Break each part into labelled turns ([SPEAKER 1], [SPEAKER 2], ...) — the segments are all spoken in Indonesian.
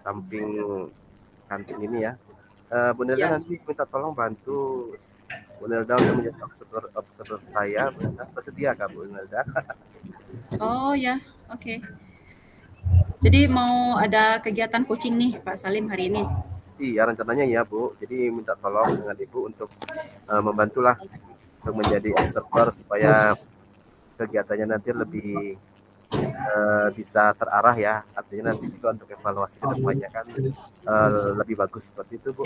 [SPEAKER 1] samping kantin ini ya. Bu Nelda
[SPEAKER 2] Ya.
[SPEAKER 1] nanti minta tolong bantu Bu Nelda untuk menjadi observer saya. Bu Nelda bersedia kah Bu Nelda?
[SPEAKER 2] Oh ya, oke. Jadi mau ada kegiatan coaching nih Pak Salim hari ini.
[SPEAKER 1] Iya rencananya ya Bu. Jadi minta tolong dengan Ibu untuk membantulah untuk menjadi observer supaya kegiatannya nanti lebih bisa terarah ya. Artinya nanti juga untuk evaluasi ke depannya kan lebih bagus seperti itu Bu.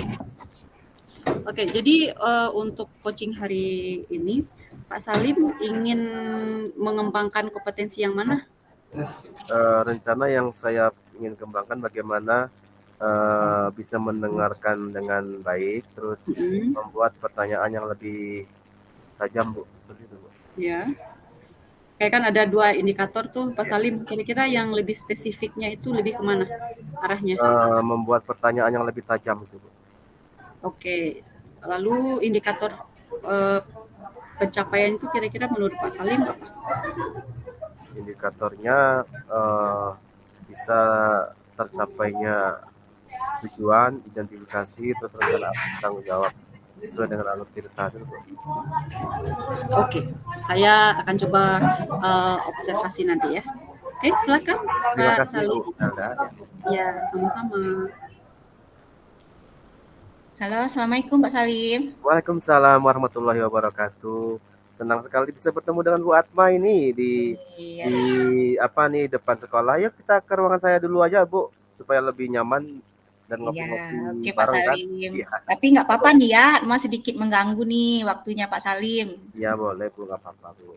[SPEAKER 2] Oke, jadi untuk coaching hari ini Pak Salim ingin mengembangkan kompetensi yang mana?
[SPEAKER 1] Rencana yang saya ingin kembangkan bagaimana bisa mendengarkan dengan baik, terus
[SPEAKER 2] Mm-mm.
[SPEAKER 1] membuat pertanyaan yang lebih tajam Bu, seperti itu Bu.
[SPEAKER 2] Ya, kayak kan ada 2 indikator tuh Pak Salim. Kira-kira yang lebih spesifiknya itu lebih kemana arahnya?
[SPEAKER 1] Membuat pertanyaan yang lebih tajam itu Bu.
[SPEAKER 2] Oke, lalu indikator eh, pencapaian itu kira-kira menurut Pak Salim apa?
[SPEAKER 1] Indikatornya bisa tercapainya tujuan, identifikasi, terus rencana tanggung jawab sesuai dengan alur cerita itu Bu.
[SPEAKER 2] Oke, saya akan coba observasi nanti ya. Oke, silakan
[SPEAKER 1] Terima
[SPEAKER 2] Pak
[SPEAKER 1] kasih
[SPEAKER 2] Salim.
[SPEAKER 1] Bu Nelda. Ya.
[SPEAKER 2] Ya, sama-sama.
[SPEAKER 3] Halo, Assalamualaikum Pak Salim.
[SPEAKER 1] Waalaikumsalam warahmatullahi wabarakatuh. Senang sekali bisa bertemu dengan Bu Atma ini
[SPEAKER 3] Iya,
[SPEAKER 1] di apa nih depan sekolah. Yuk kita ke ruangan saya dulu aja Bu supaya lebih nyaman dan
[SPEAKER 3] iya.
[SPEAKER 1] ngopi-ngopi
[SPEAKER 3] Oke Pak
[SPEAKER 1] bareng kan?
[SPEAKER 3] Salim.
[SPEAKER 1] Iya.
[SPEAKER 3] Tapi nggak apa-apa nih ya, Mas sedikit mengganggu nih waktunya Pak Salim.
[SPEAKER 1] Iya boleh Bu, nggak apa-apa Bu.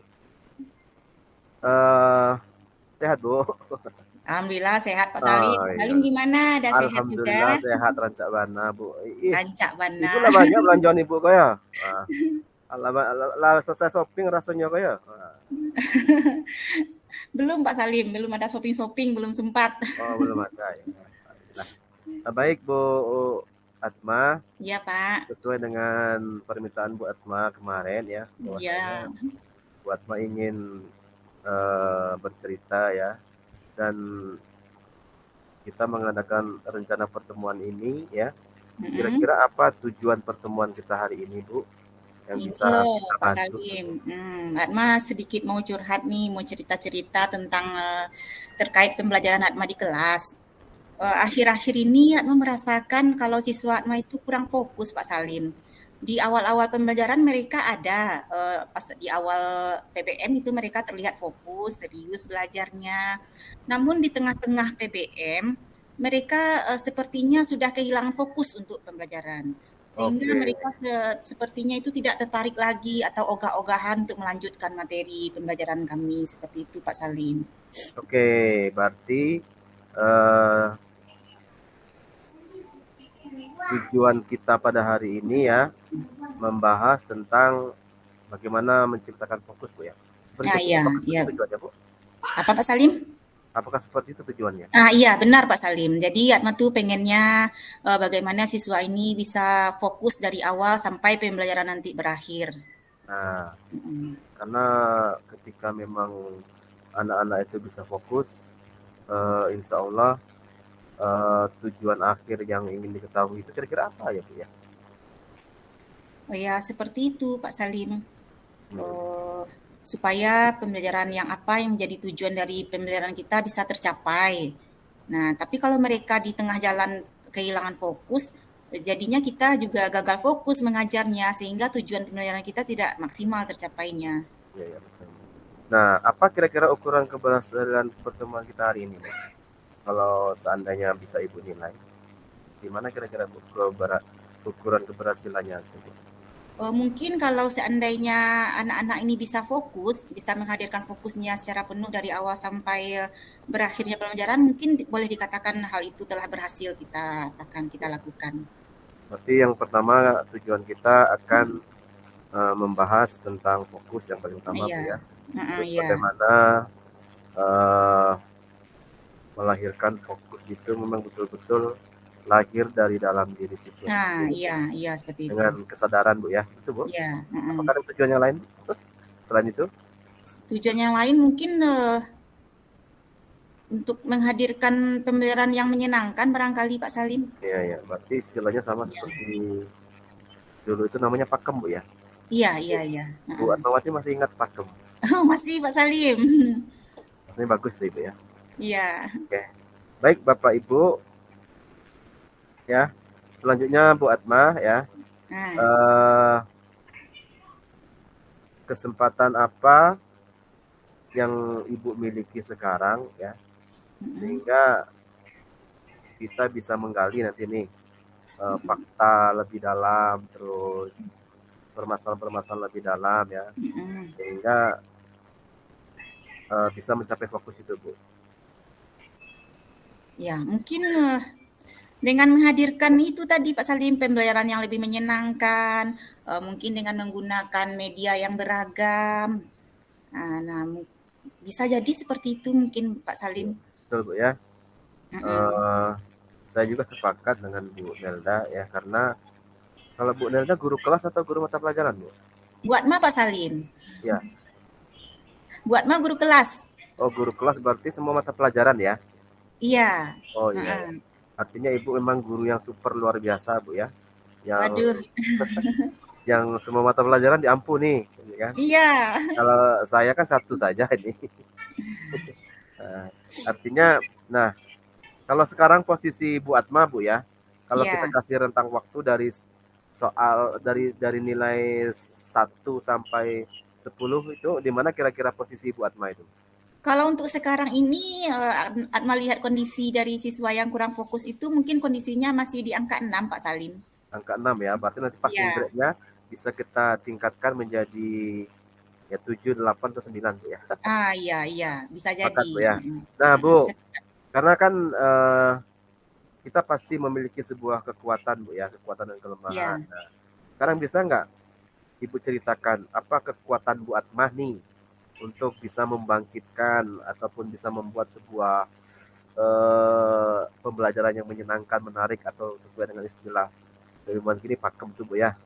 [SPEAKER 1] Eh sehat Bu.
[SPEAKER 3] Alhamdulillah sehat Pak Salim.
[SPEAKER 1] Oh
[SPEAKER 3] Pak
[SPEAKER 1] iya.
[SPEAKER 3] Salim gimana? Ada sehat juga?
[SPEAKER 1] Alhamdulillah sehat rancak bana Bu. Ih,
[SPEAKER 3] Rancak
[SPEAKER 1] Ibu
[SPEAKER 3] bana.
[SPEAKER 1] lah banyak belanjaan Ibu kok ya. Wah, lah selesai shopping rasanya kok ya.
[SPEAKER 3] Belum Pak Salim, belum ada shopping-shopping, belum sempat.
[SPEAKER 1] Oh belum ada ya. Nah, baik Bu Atma.
[SPEAKER 3] Iya Pak.
[SPEAKER 1] Sesuai dengan permintaan Bu Atma kemarin ya, bahwasanya
[SPEAKER 3] Iya.
[SPEAKER 1] Bu Atma ingin bercerita ya, dan kita mengadakan rencana pertemuan ini ya. Kira-kira apa tujuan pertemuan kita hari ini Bu, yang
[SPEAKER 3] Ini
[SPEAKER 1] bisa
[SPEAKER 3] loh
[SPEAKER 1] kita
[SPEAKER 3] Pak
[SPEAKER 1] bantu?
[SPEAKER 3] Salim, Atma sedikit mau curhat nih, mau cerita-cerita tentang terkait pembelajaran Atma di kelas. Akhir-akhir ini Atma merasakan kalau siswa Atma itu kurang fokus Pak Salim. Di awal-awal pembelajaran mereka ada, pas di awal PBM itu mereka terlihat fokus, serius belajarnya. Namun di tengah-tengah PBM, mereka sepertinya sudah kehilangan fokus untuk pembelajaran. Sehingga
[SPEAKER 1] Oke,
[SPEAKER 3] mereka sepertinya itu tidak tertarik lagi atau ogah-ogahan untuk melanjutkan materi pembelajaran kami, seperti itu Pak Salim.
[SPEAKER 1] oke, berarti eh, tujuan kita pada hari ini ya membahas tentang bagaimana menciptakan fokus Bu ya. Seperti
[SPEAKER 3] Ah,
[SPEAKER 1] itu Bu.
[SPEAKER 3] iya,
[SPEAKER 1] Apakah
[SPEAKER 3] iya.
[SPEAKER 1] itu tujuannya Bu?
[SPEAKER 3] Apa Pak Salim?
[SPEAKER 1] Apakah seperti itu tujuannya?
[SPEAKER 3] Iya benar Pak Salim. Jadi Atma tuh pengennya bagaimana siswa ini bisa fokus dari awal sampai pembelajaran nanti berakhir.
[SPEAKER 1] Nah,
[SPEAKER 3] Mm.
[SPEAKER 1] karena ketika memang anak-anak itu bisa fokus, insya Allah tujuan akhir yang ingin diketahui itu kira-kira apa ya Bu ya?
[SPEAKER 3] Oh ya seperti itu Pak Salim.
[SPEAKER 1] Hmm.
[SPEAKER 3] Supaya pembelajaran yang apa yang menjadi tujuan dari pembelajaran kita bisa tercapai. Nah, tapi kalau mereka di tengah jalan kehilangan fokus, jadinya kita juga gagal fokus mengajarnya sehingga tujuan pembelajaran kita tidak maksimal tercapainya.
[SPEAKER 1] Ya, ya, betul. Nah, apa kira-kira ukuran keberhasilan pertemuan kita hari ini, Bu? Kalau seandainya bisa Ibu nilai, gimana kira-kira Bu, ukuran keberhasilannya? Bu?
[SPEAKER 3] Mungkin kalau seandainya anak-anak ini bisa fokus, bisa menghadirkan fokusnya secara penuh dari awal sampai berakhirnya pembelajaran, mungkin boleh dikatakan hal itu telah berhasil kita lakukan.
[SPEAKER 1] Berarti yang pertama tujuan kita akan membahas tentang fokus yang paling utama, Bu
[SPEAKER 3] Iya,
[SPEAKER 1] ya. Terus
[SPEAKER 3] iya.
[SPEAKER 1] bagaimana uh, melahirkan fokus itu memang betul-betul lahir dari dalam diri siswa
[SPEAKER 3] Nah,
[SPEAKER 1] itu
[SPEAKER 3] iya seperti itu.
[SPEAKER 1] dengan kesadaran Bu ya, itu Bu.
[SPEAKER 3] Iya,
[SPEAKER 1] Apakah ada tujuan yang lain selain itu?
[SPEAKER 3] tujuan yang lain mungkin untuk menghadirkan pembelajaran yang menyenangkan barangkali Pak Salim.
[SPEAKER 1] Iya, berarti istilahnya sama
[SPEAKER 3] Ya.
[SPEAKER 1] seperti dulu itu namanya pakem, Bu ya.
[SPEAKER 3] Iya.
[SPEAKER 1] Bu Atmawati masih ingat pakem.
[SPEAKER 3] Oh, masih Pak Salim.
[SPEAKER 1] Rasanya bagus tuh Ibu ya.
[SPEAKER 3] Iya.
[SPEAKER 1] Oke. Baik Bapak Ibu ya. Selanjutnya Bu Atma ya.
[SPEAKER 3] Nah,
[SPEAKER 1] Kesempatan apa yang Ibu miliki sekarang ya, sehingga kita bisa menggali nanti nih fakta lebih dalam, terus permasalahan-permasalahan lebih dalam ya, sehingga bisa mencapai fokus itu Bu.
[SPEAKER 3] Ya, mungkin dengan menghadirkan itu tadi Pak Salim, pembelajaran yang lebih menyenangkan, mungkin dengan menggunakan media yang beragam. Nah, bisa jadi seperti itu mungkin Pak Salim.
[SPEAKER 1] Betul Bu ya. Saya juga sepakat dengan Bu Nelda ya, karena kalau Bu Nelda guru kelas atau guru mata pelajaran Bu?
[SPEAKER 3] Bu Atma Pak Salim.
[SPEAKER 1] Ya.
[SPEAKER 3] Bu Atma guru kelas.
[SPEAKER 1] Oh, guru kelas berarti semua mata pelajaran ya?
[SPEAKER 3] Iya.
[SPEAKER 1] Oh iya. Artinya Ibu memang guru yang super luar biasa Bu ya.
[SPEAKER 3] Waduh.
[SPEAKER 1] Yang semua mata pelajaran diampuni kan?
[SPEAKER 3] Iya.
[SPEAKER 1] Kalau saya kan satu saja ini. Artinya, nah kalau sekarang posisi Bu Atma Bu ya, kalau kita kasih rentang waktu dari soal dari nilai 1 sampai 10 itu di mana kira-kira posisi Bu Atma itu?
[SPEAKER 3] Kalau untuk sekarang ini, Atma lihat kondisi dari siswa yang kurang fokus itu mungkin kondisinya masih di angka 6 Pak Salim.
[SPEAKER 1] Angka 6 ya, berarti nanti passing grade-nya bisa kita tingkatkan menjadi ya 7, 8, atau 9 Bu ya.
[SPEAKER 3] Iya, bisa jadi.
[SPEAKER 1] Bu ya. Nah Bu, karena kan kita pasti memiliki sebuah kekuatan Bu ya, kekuatan dan kelemahan. Nah, sekarang bisa nggak Ibu ceritakan apa kekuatan Bu Atma nih untuk bisa membangkitkan ataupun bisa membuat sebuah pembelajaran yang menyenangkan, menarik, atau sesuai dengan istilah dari kini pakem tuh Bu ya.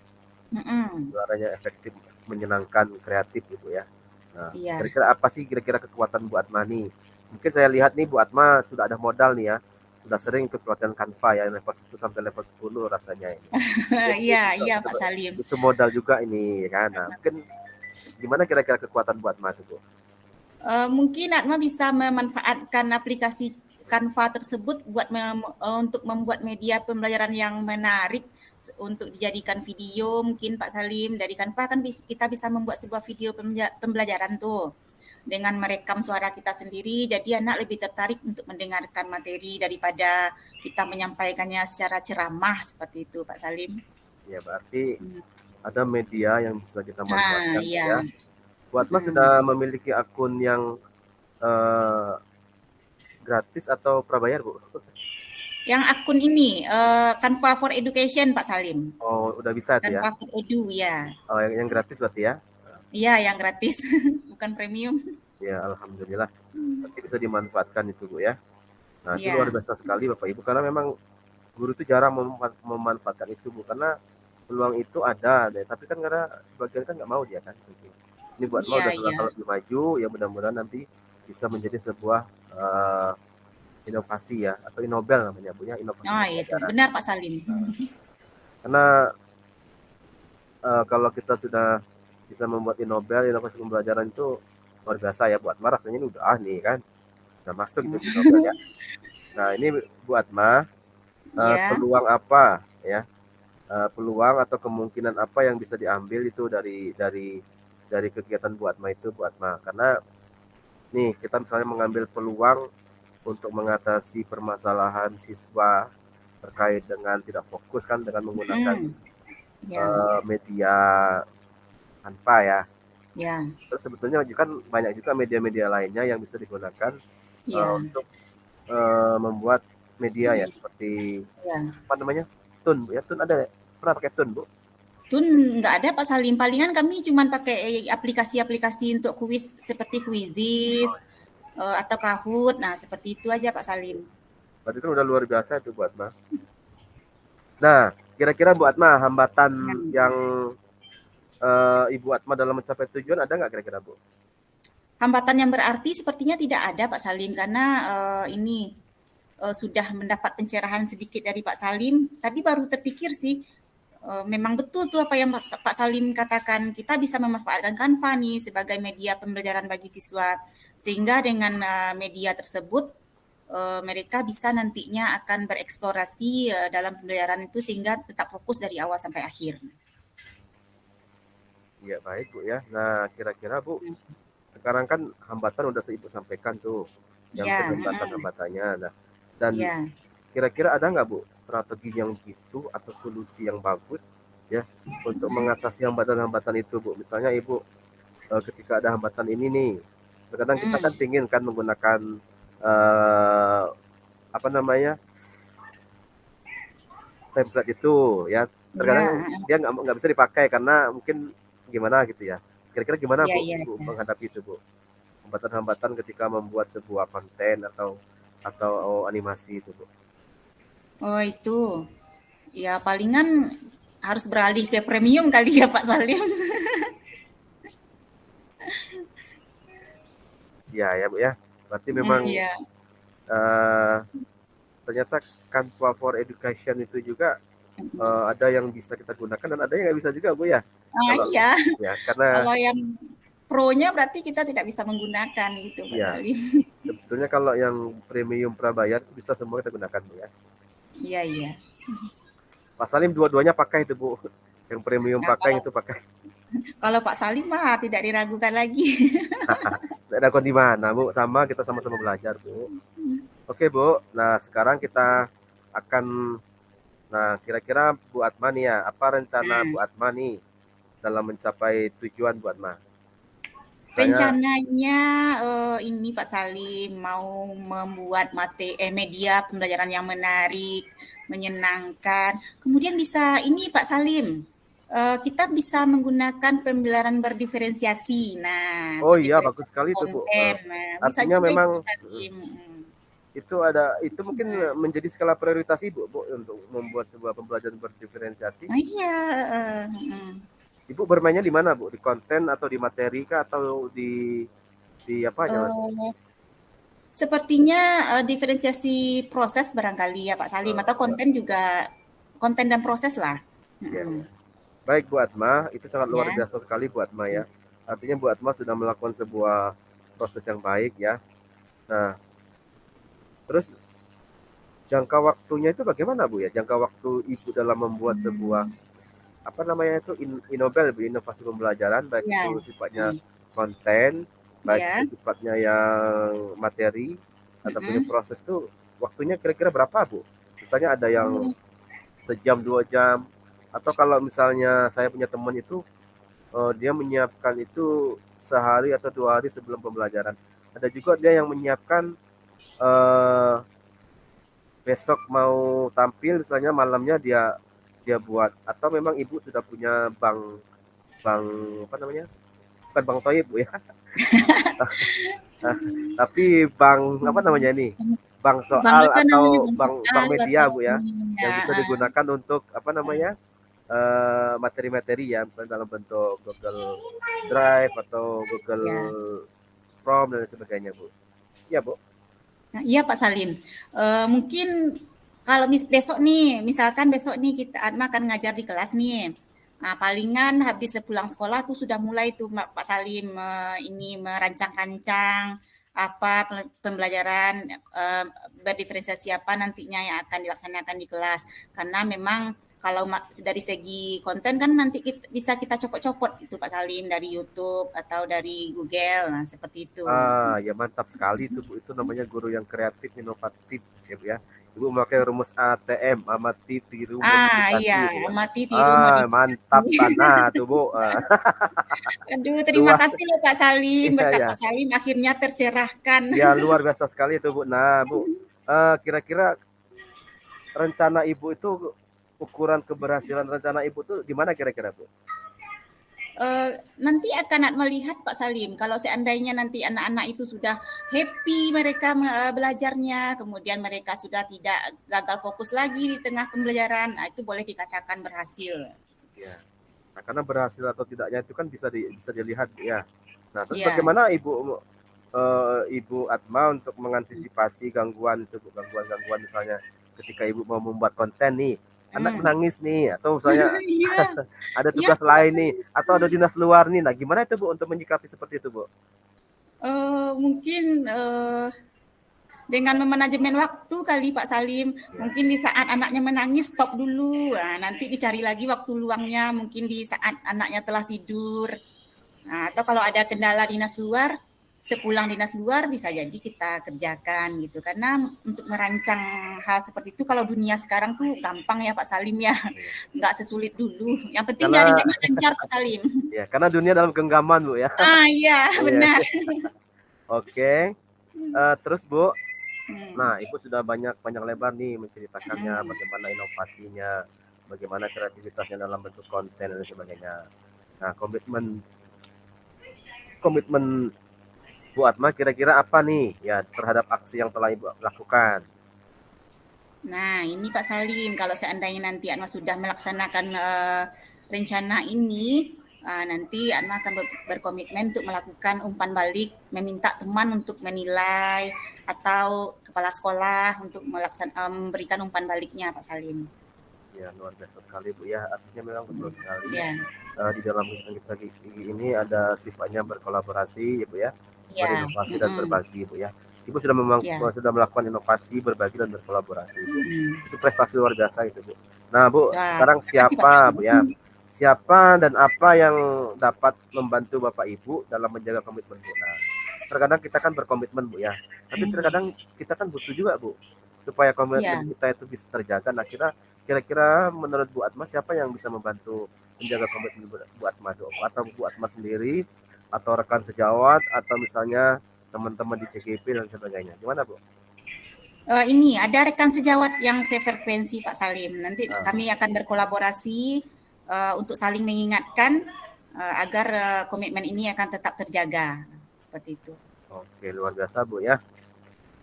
[SPEAKER 1] Suaranya efektif, menyenangkan, kreatif gitu ya. Nah, kira-kira apa sih kira-kira kekuatan Bu Atma nih? Mungkin saya lihat nih Bu Atma sudah ada modal nih ya. Sudah sering ikut pelatihan Canva ya, level 1 sampai level 10 rasanya ini.
[SPEAKER 3] Iya Pak Salim.
[SPEAKER 1] Itu modal juga ini kan. Nah, mungkin gimana kira-kira kekuatan Bu Atma itu Bu?
[SPEAKER 3] Mungkin Atma bisa memanfaatkan aplikasi Canva tersebut untuk membuat media pembelajaran yang menarik untuk dijadikan video. Mungkin Pak Salim, dari Canva kan kita bisa membuat sebuah video pembelajaran tuh dengan merekam suara kita sendiri, jadi anak lebih tertarik untuk mendengarkan materi daripada kita menyampaikannya secara ceramah seperti itu Pak Salim.
[SPEAKER 1] Ya, berarti ada media yang bisa kita manfaatkan ya. Bu Atma sudah memiliki akun yang gratis atau prabayar Bu?
[SPEAKER 3] Yang akun ini Canva for Education Pak Salim.
[SPEAKER 1] Oh, udah bisa itu ya?
[SPEAKER 3] Canva for Edu ya.
[SPEAKER 1] Oh, yang gratis berarti ya?
[SPEAKER 3] Iya, yang gratis, bukan premium.
[SPEAKER 1] Ya, alhamdulillah. Nanti bisa dimanfaatkan itu Bu ya. Nah, itu luar biasa sekali Bapak Ibu, karena memang guru itu jarang memanfaatkan itu Bu, karena peluang itu ada, tapi kan karena sebagian kan nggak mau dia kan. Ini buat mau udah kalau lebih maju, ya mudah-mudahan nanti bisa menjadi sebuah inovasi ya, atau inobel namanya Bu ya, inovasi.
[SPEAKER 3] Itu benar Pak Salim.
[SPEAKER 1] Karena kalau kita sudah bisa membuat inobel, inovasi pembelajaran itu luar biasa ya Bu Atma, rasanya ini udah nih kan, udah masuk gitu inobel ya. Nah ini Bu Atma, peluang apa ya, peluang atau kemungkinan apa yang bisa diambil itu dari kegiatan Bu Atma itu Bu Atma, karena nih kita misalnya mengambil peluang untuk mengatasi permasalahan siswa terkait dengan tidak fokus kan dengan menggunakan media Canva ya. Terus sebetulnya kan banyak juga media-media lainnya yang bisa digunakan untuk membuat media ya, seperti apa namanya, Tun Bu ya, Tun ada pernah pakai Tun Bu?
[SPEAKER 3] Tun nggak ada Pak Salim, palingan kami cuma pakai aplikasi-aplikasi untuk kuis seperti Quizizz atau Kahoot, nah seperti itu aja Pak Salim.
[SPEAKER 1] Berarti itu udah luar biasa itu Bu Atma. Nah, kira-kira Bu Atma hambatan yang Ibu Atma dalam mencapai tujuan ada nggak kira-kira Bu?
[SPEAKER 3] Hambatan yang berarti sepertinya tidak ada Pak Salim, karena ini sudah mendapat pencerahan sedikit dari Pak Salim. Tadi baru terpikir sih, memang betul tuh apa yang Pak Salim katakan, kita bisa memanfaatkan Canva nih sebagai media pembelajaran bagi siswa, sehingga dengan media tersebut mereka bisa nantinya akan bereksplorasi dalam pembelajaran itu sehingga tetap fokus dari awal sampai akhir.
[SPEAKER 1] Ya baik Bu ya. Nah kira-kira Bu, sekarang kan hambatan udah Ibu sampaikan tuh, yang
[SPEAKER 3] Ya,
[SPEAKER 1] hambatan-hambatannya. Nah, dan
[SPEAKER 3] ya.
[SPEAKER 1] kira-kira ada nggak Bu strategi yang gitu atau solusi yang bagus ya untuk mengatasi hambatan-hambatan itu Bu? Misalnya Ibu ketika ada hambatan ini nih, terkadang kita kan pingin kan menggunakan apa namanya template itu ya, terkadang dia nggak bisa dipakai karena mungkin gimana gitu ya. Kira-kira gimana Bu, Bu menghadapi itu Bu? Hambatan-hambatan ketika membuat sebuah konten atau animasi itu Bu.
[SPEAKER 3] Oh itu, ya palingan harus beralih ke premium kali ya Pak Salim.
[SPEAKER 1] Ya Bu ya. Berarti memang ternyata Canva for Education itu juga ada yang bisa kita gunakan dan ada yang nggak bisa juga Bu ya.
[SPEAKER 3] Iya.
[SPEAKER 1] Ya, karena
[SPEAKER 3] kalau yang pro-nya berarti kita tidak bisa menggunakan gitu Pak Salim.
[SPEAKER 1] Sebetulnya kalau yang premium prabayar bisa semua kita gunakan Bu ya.
[SPEAKER 3] Iya.
[SPEAKER 1] Pak Salim dua-duanya pakai itu Bu. Yang premium pakai itu pakai.
[SPEAKER 3] Kalau Pak Salim mah tidak diragukan lagi.
[SPEAKER 1] Tidak ada di mana Bu, sama kita sama-sama belajar Bu. Oke Bu, nah sekarang kita akan, nah kira-kira Bu Atma nih ya, apa rencana Bu Atma nih dalam mencapai tujuan Bu Atma?
[SPEAKER 3] Rencananya ini Pak Salim mau membuat media pembelajaran yang menarik, menyenangkan. Kemudian bisa ini Pak Salim, kita bisa menggunakan pembelajaran berdiferensiasi. Nah,
[SPEAKER 1] oh iya bagus sekali itu Bu.
[SPEAKER 3] Nah,
[SPEAKER 1] artinya memang itu mungkin menjadi skala prioritas Ibu Bu untuk membuat sebuah pembelajaran berdiferensiasi.
[SPEAKER 3] Iya.
[SPEAKER 1] Ibu bermainnya di mana Bu? Di konten atau di materi kah atau di apa aja Mas?
[SPEAKER 3] Sepertinya diferensiasi proses barangkali ya Pak Salim, atau konten juga, konten dan proses lah.
[SPEAKER 1] Ya. Baik Bu Atma, itu sangat luar biasa sekali Bu Atma ya. Artinya Bu Atma sudah melakukan sebuah proses yang baik ya. Nah, terus jangka waktunya itu bagaimana Bu ya? Jangka waktu Ibu dalam membuat sebuah apa namanya itu inobel Bu, inovasi pembelajaran, baik itu sifatnya konten, baik itu sifatnya yang materi ataupun proses itu waktunya kira-kira berapa Bu? Misalnya ada yang sejam 2 jam, atau kalau misalnya saya punya teman itu dia menyiapkan itu sehari atau 2 hari sebelum pembelajaran. Ada juga dia yang menyiapkan besok mau tampil misalnya malamnya dia buat, atau memang Ibu sudah punya bank apa namanya, bukan bank toib Bu ya. Tapi bank apa namanya ini, bank soal atau bank media Bu ya, yang bisa digunakan untuk apa namanya materi-materi ya, misalnya dalam bentuk Google Drive atau Google Form dan sebagainya Bu. Ya Bu.
[SPEAKER 3] Iya Pak Salim, mungkin kalau besok nih, misalkan besok nih kita Atma akan ngajar di kelas nih. Nah, palingan habis sepulang sekolah tuh sudah mulai tuh Pak Salim ini merancang-rancang apa pembelajaran berdiferensiasi apa nantinya yang akan dilaksanakan di kelas. Karena memang kalau dari segi konten kan nanti bisa kita copot-copot itu Pak Salim dari YouTube atau dari Google, nah seperti itu.
[SPEAKER 1] Ya mantap sekali itu Bu, itu namanya guru yang kreatif, inovatif ya Bu ya. Ibu memakai rumus ATM, amati, tiru, modifikasi.
[SPEAKER 3] Iya, amati, tiru, modifikasi.
[SPEAKER 1] Mantap tanah tuh Bu.
[SPEAKER 3] Aduh, terima kasih loh Pak Salim, berkat Pak Salim akhirnya tercerahkan.
[SPEAKER 1] Ya luar biasa sekali itu Bu. Nah Bu, kira-kira rencana Ibu itu, ukuran keberhasilan rencana Ibu tuh di mana kira-kira Bu?
[SPEAKER 3] Nanti akan melihat Pak Salim, kalau seandainya nanti anak-anak itu sudah happy mereka belajarnya, kemudian mereka sudah tidak gagal fokus lagi di tengah pembelajaran, nah itu boleh dikatakan berhasil.
[SPEAKER 1] Ya. Nah, karena berhasil atau tidaknya itu kan bisa dilihat ya. Nah, terus
[SPEAKER 3] Ya.
[SPEAKER 1] bagaimana Ibu Atma untuk mengantisipasi gangguan itu, gangguan misalnya ketika Ibu mau membuat konten nih, anak menangis nih, atau misalnya
[SPEAKER 3] Iya,
[SPEAKER 1] ada
[SPEAKER 3] iya,
[SPEAKER 1] tugas lain nih, atau ada dinas luar nih. Nah, gimana itu Bu untuk menyikapi seperti itu Bu?
[SPEAKER 3] mungkin dengan memanajemen waktu kali Pak Salim. Mungkin di saat anaknya menangis stop dulu. Nah, nanti dicari lagi waktu luangnya mungkin di saat anaknya telah tidur. Nah, atau kalau ada kendala dinas luar, sepulang dinas luar bisa jadi kita kerjakan gitu. Karena untuk merancang hal seperti itu kalau dunia sekarang tuh gampang ya Pak Salim ya. Nggak sesulit dulu. Yang penting
[SPEAKER 1] Karena
[SPEAKER 3] jaringannya lancar Pak Salim.
[SPEAKER 1] ya, karena dunia dalam genggaman Bu ya.
[SPEAKER 3] Ah iya,
[SPEAKER 1] Iya.
[SPEAKER 3] benar.
[SPEAKER 1] Oke. Terus Bu, nah Ibu sudah banyak lebar nih menceritakannya, bagaimana inovasinya, bagaimana kreativitasnya dalam bentuk konten dan sebagainya. Nah, komitmen Bu Atma kira-kira apa nih ya terhadap aksi yang telah Ibu lakukan?
[SPEAKER 3] Nah, ini Pak Salim, kalau seandainya nanti Atma sudah melaksanakan rencana ini, nanti Atma akan berkomitmen untuk melakukan umpan balik, meminta teman untuk menilai, atau kepala sekolah untuk memberikan umpan baliknya, Pak Salim.
[SPEAKER 1] Ya, luar biasa sekali Bu ya, artinya memang betul sekali.
[SPEAKER 3] Ya,
[SPEAKER 1] Di dalam kita ini ada sifatnya berkolaborasi ya Bu ya,
[SPEAKER 3] ya,
[SPEAKER 1] berinovasi dan berbagi Bu ya. Ibu sudah sudah melakukan inovasi, berbagi dan berkolaborasi Bu. Itu prestasi luar biasa itu Bu. Nah Bu,
[SPEAKER 3] Wah,
[SPEAKER 1] sekarang
[SPEAKER 3] terima kasih, Pak
[SPEAKER 1] siapa
[SPEAKER 3] Salim.
[SPEAKER 1] Bu ya? Siapa dan apa yang dapat membantu Bapak Ibu dalam menjaga komitmen Bu? Nah, terkadang kita kan berkomitmen Bu ya, tapi terkadang kita kan butuh juga Bu, supaya komitmen kita itu bisa terjaga. Nah, kira-kira menurut Bu Atma siapa yang bisa membantu menjaga komitmen Bu Atma Bu? Atau Bu Atma sendiri, atau rekan sejawat, atau misalnya teman-teman di CGP dan sebagainya. Gimana Bu?
[SPEAKER 3] Ini ada rekan sejawat yang sefrekuensi Pak Salim. Nanti kami akan berkolaborasi untuk saling mengingatkan agar komitmen ini akan tetap terjaga. Seperti itu.
[SPEAKER 1] Oke, luar biasa Bu ya.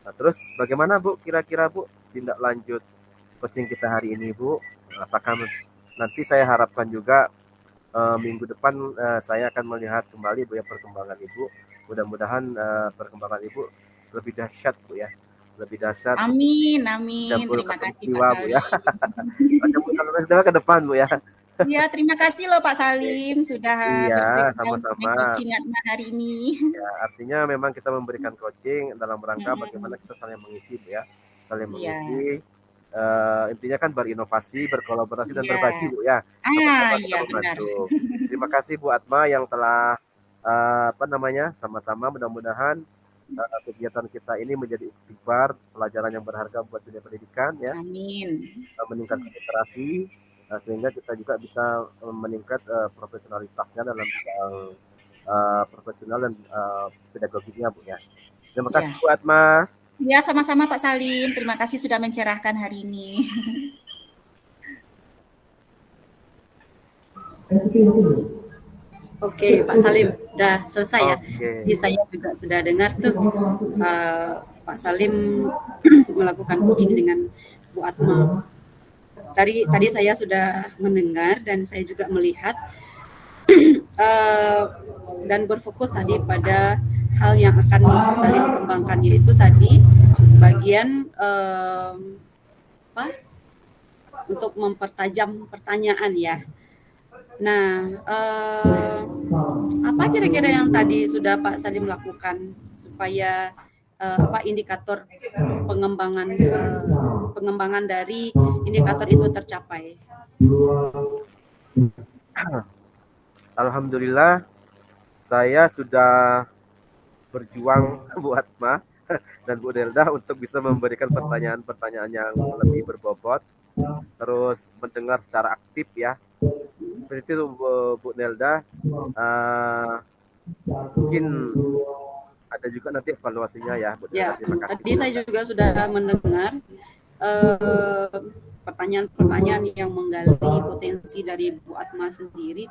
[SPEAKER 1] Nah, terus bagaimana Bu kira-kira Bu tindak lanjut coaching kita hari ini Bu? Apakah nanti saya harapkan juga minggu depan saya akan melihat kembali Bu ya perkembangan Ibu. Mudah-mudahan perkembangan Ibu lebih dahsyat Bu ya. Lebih dahsyat.
[SPEAKER 3] Amin, amin. Terima kasih Pak
[SPEAKER 1] Bu ya.
[SPEAKER 3] Salim.
[SPEAKER 1] Ke depan Bu ya.
[SPEAKER 3] Ya, terima kasih loh Pak Salim sudah bersedia
[SPEAKER 1] sama-sama
[SPEAKER 3] coaching Atma hari ini.
[SPEAKER 1] Ya, artinya memang kita memberikan coaching dalam rangka bagaimana kita saling mengisi Bu ya. Saling mengisi. Intinya kan berinovasi, berkolaborasi dan berbagi Bu ya.
[SPEAKER 3] Iya benar.
[SPEAKER 1] Terima kasih Bu Atma yang telah sama-sama mudah-mudahan kegiatan kita ini menjadi ikhtibar pelajaran yang berharga buat dunia pendidikan ya.
[SPEAKER 3] Amin.
[SPEAKER 1] Meningkatkan literasi sehingga kita juga bisa meningkat profesionalitasnya dalam bidang profesional dan pedagoginya Bu ya. Terima kasih Bu Atma.
[SPEAKER 3] Ya, sama-sama Pak Salim. Terima kasih sudah mencerahkan hari ini.
[SPEAKER 2] Oke, Pak Salim, udah selesai ya. Jadi saya juga sudah dengar tuh Pak Salim melakukan coaching dengan Bu Atma. Tadi saya sudah mendengar dan saya juga melihat dan berfokus tadi pada hal yang akan Pak Salim kembangkan, yaitu tadi bagian untuk mempertajam pertanyaan ya. Nah, apa kira-kira yang tadi sudah Pak Salim lakukan supaya indikator pengembangan dari indikator itu tercapai?
[SPEAKER 1] Alhamdulillah, saya sudah berjuang Bu Atma dan Bu Nelda untuk bisa memberikan pertanyaan-pertanyaan yang lebih berbobot, terus mendengar secara aktif ya. Seperti itu Bu Nelda. Mungkin ada juga nanti evaluasinya ya Bu Nelda. Terima kasih.
[SPEAKER 2] Tadi saya juga sudah mendengar pertanyaan-pertanyaan yang menggali potensi dari Bu Atma sendiri.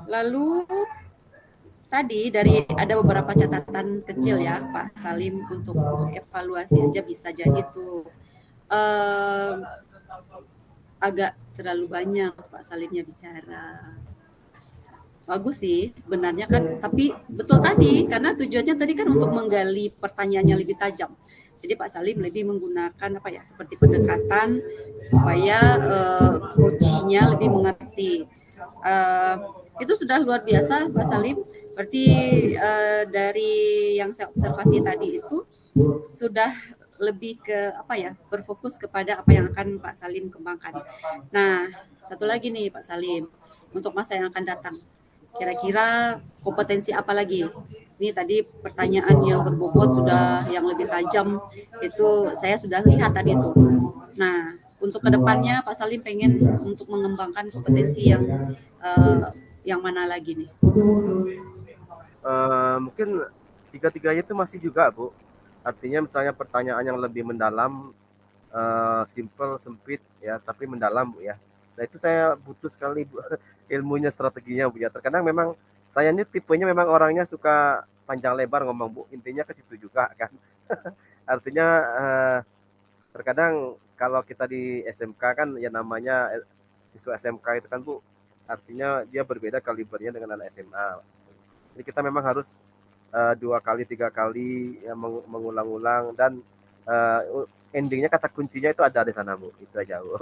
[SPEAKER 2] Lalu tadi ada beberapa catatan kecil ya Pak Salim untuk evaluasi aja bisa jadi tuh agak terlalu banyak Pak Salimnya bicara. Bagus sih sebenarnya kan, tapi betul tadi karena tujuannya tadi kan untuk menggali pertanyaan yang lebih tajam. Jadi Pak Salim lebih menggunakan apa ya, seperti pendekatan supaya coachingnya lebih mengerti. Itu sudah luar biasa Pak Salim. Berarti dari yang saya observasi tadi itu sudah lebih ke apa ya, berfokus kepada apa yang akan Pak Salim kembangkan. Nah, satu lagi nih Pak Salim, untuk masa yang akan datang. Kira-kira kompetensi apa lagi? Ini tadi pertanyaan yang berbobot sudah yang lebih tajam itu saya sudah lihat tadi itu. Nah, untuk kedepannya Pak Salim pengen untuk mengembangkan kompetensi yang mana lagi nih?
[SPEAKER 1] Mungkin tiga-tiganya itu masih juga Bu. Artinya misalnya pertanyaan yang lebih mendalam, simple, sempit ya, tapi mendalam Bu ya. Nah itu saya butuh sekali Bu, ilmunya, strateginya Bu ya. Terkadang memang saya ini tipenya memang orangnya suka panjang lebar ngomong Bu. Intinya ke situ juga kan. Artinya terkadang kalau kita di SMK kan ya namanya siswa SMK itu kan Bu, artinya dia berbeda kalibernya dengan anak SMA. Jadi kita memang harus 2 kali 3 kali ya, mengulang-ulang dan endingnya kata kuncinya itu ada di sana Bu, itu aja Bu.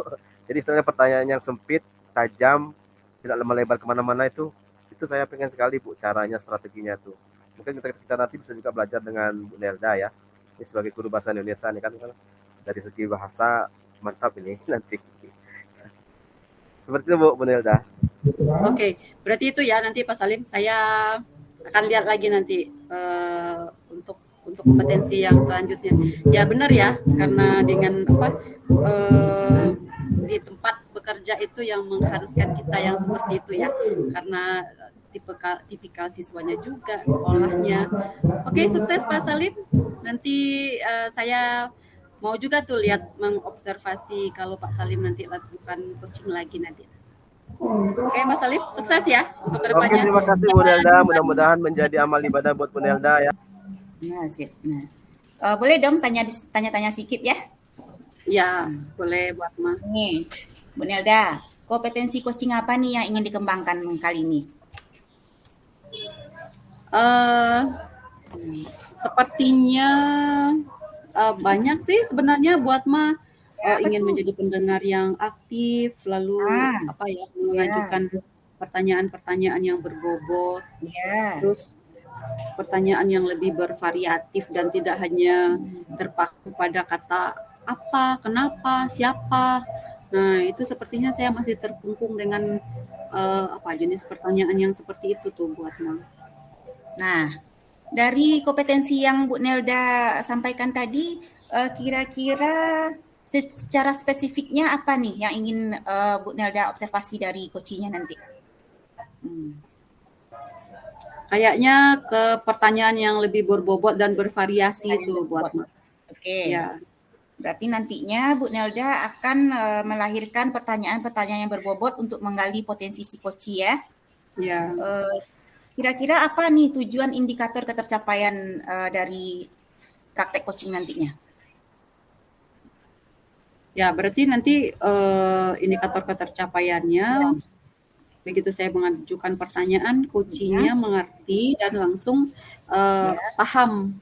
[SPEAKER 1] Jadi istilahnya pertanyaan yang sempit, tajam, tidak melebar kemana-mana itu saya pengen sekali Bu, caranya, strateginya tuh. Mungkin kita nanti bisa juga belajar dengan Bu Nelda ya, ini sebagai guru bahasa Indonesia nih kan dari segi bahasa mantap ini nanti. Seperti itu Bu Nelda.
[SPEAKER 2] Oke, berarti itu ya nanti Pak Salim saya akan lihat lagi nanti untuk kompetensi yang selanjutnya. Ya benar ya, karena dengan di tempat bekerja itu yang mengharuskan kita yang seperti itu ya, karena tipikal siswanya juga, sekolahnya. Oke, sukses Pak Salim. Nanti saya mau juga tuh lihat mengobservasi kalau Pak Salim nanti lakukan coaching lagi nanti. Oke, Mas Salim, sukses ya untuk kedepannya.
[SPEAKER 1] Oke, terima kasih Bu Nelda. Mudah-mudahan menjadi amal ibadah buat Bu Nelda ya.
[SPEAKER 3] Nah, sip. Nah, boleh dong tanya-tanya sedikit ya?
[SPEAKER 2] Ya, boleh buat Ma.
[SPEAKER 3] Nih, Bu Nelda, kompetensi coaching apa nih yang ingin dikembangkan kali ini?
[SPEAKER 2] Sepertinya banyak sih sebenarnya buat Ma. Ingin menjadi pendengar yang aktif, lalu mengajukan pertanyaan-pertanyaan yang berbobot, terus pertanyaan yang lebih bervariatif dan tidak hanya terpaku pada kata apa, kenapa, siapa. Nah itu sepertinya saya masih terkungkung dengan jenis pertanyaan yang seperti itu tuh buat Ma.
[SPEAKER 3] Nah dari kompetensi yang Bu Nelda sampaikan tadi, kira-kira secara spesifiknya apa nih yang ingin Bu Nelda observasi dari coachingnya nanti?
[SPEAKER 2] Kayaknya ke pertanyaan yang lebih berbobot dan bervariasi itu buat Ma.
[SPEAKER 3] Oke.
[SPEAKER 2] Ya.
[SPEAKER 3] Berarti nantinya Bu Nelda akan melahirkan pertanyaan-pertanyaan yang berbobot untuk menggali potensi si coach ya.
[SPEAKER 2] Ya.
[SPEAKER 3] Kira-kira apa nih tujuan indikator ketercapaian dari praktek coaching nantinya?
[SPEAKER 2] Ya, berarti nanti indikator ketercapaiannya begitu saya mengajukan pertanyaan, coachingnya mengerti dan langsung paham.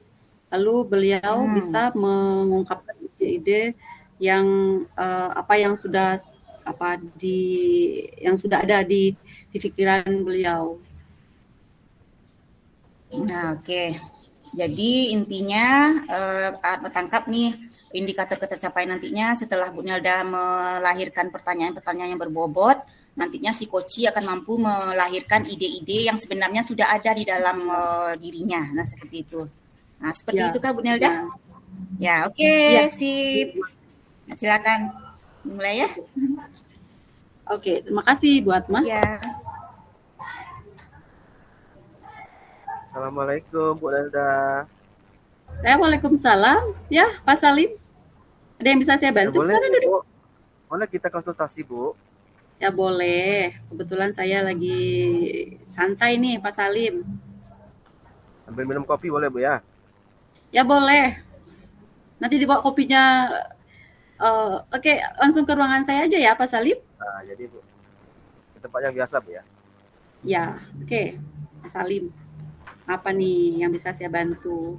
[SPEAKER 2] Lalu beliau bisa mengungkapkan ide-ide yang yang sudah ada di pikiran beliau.
[SPEAKER 3] Nah, oke. Jadi intinya tertangkap nih indikator ketercapaian nantinya setelah Bu Nelda melahirkan pertanyaan-pertanyaan yang berbobot, nantinya si coach akan mampu melahirkan ide-ide yang sebenarnya sudah ada di dalam dirinya. Nah, seperti itu. Nah, seperti itu Kak Bu Nelda? Ya, oke, sip. Nah, silakan mulai ya.
[SPEAKER 2] Oke, terima kasih Bu Atma.
[SPEAKER 3] Ya.
[SPEAKER 1] Assalamualaikum Bu Nelda.
[SPEAKER 2] Waalaikumsalam. Ya, Pak Salim. Ada yang bisa saya bantu?
[SPEAKER 1] Ya, boleh, Bu. Boleh kita konsultasi, Bu?
[SPEAKER 2] Ya boleh. Kebetulan saya lagi santai nih, Pak Salim.
[SPEAKER 1] Ambil minum kopi boleh, Bu ya?
[SPEAKER 2] Ya boleh. Nanti dibawa kopinya Oke, langsung ke ruangan saya aja ya, Pak Salim.
[SPEAKER 1] Nah, jadi Bu, di tempat yang biasa Bu ya.
[SPEAKER 2] Ya, oke, Pak Salim. Apa nih yang bisa saya bantu?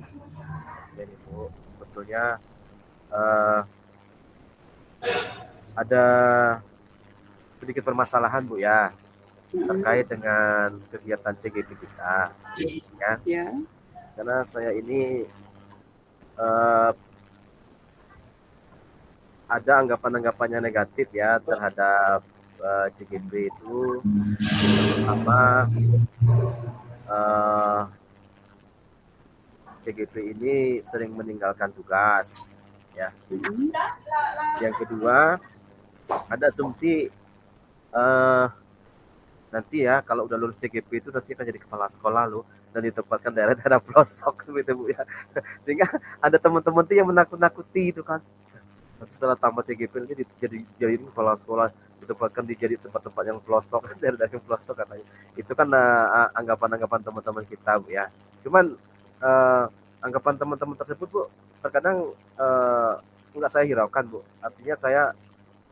[SPEAKER 1] Jadi Bu, sebetulnya ada sedikit permasalahan Bu ya terkait dengan kegiatan CGP kita, ya.
[SPEAKER 2] Ya.
[SPEAKER 1] Karena saya ini ada anggapan-anggapannya negatif ya terhadap CGP itu, apa CGP ini sering meninggalkan tugas, ya. Yang kedua, ada asumsi nanti ya kalau udah lulus CGP itu nanti akan jadi kepala sekolah loh dan ditempatkan daerah-daerah pelosok gitu Bu ya. Sehingga ada teman-teman tuh yang menakut-nakuti itu kan. Setelah tamat CGP nanti jadi kepala sekolah, ditempatkan jadi tempat-tempat yang pelosok, daerah-daerah yang pelosok katanya. Itu kan anggapan-anggapan teman-teman kita Bu ya. Cuman anggapan teman-teman tersebut Bu terkadang nggak saya hiraukan Bu. Artinya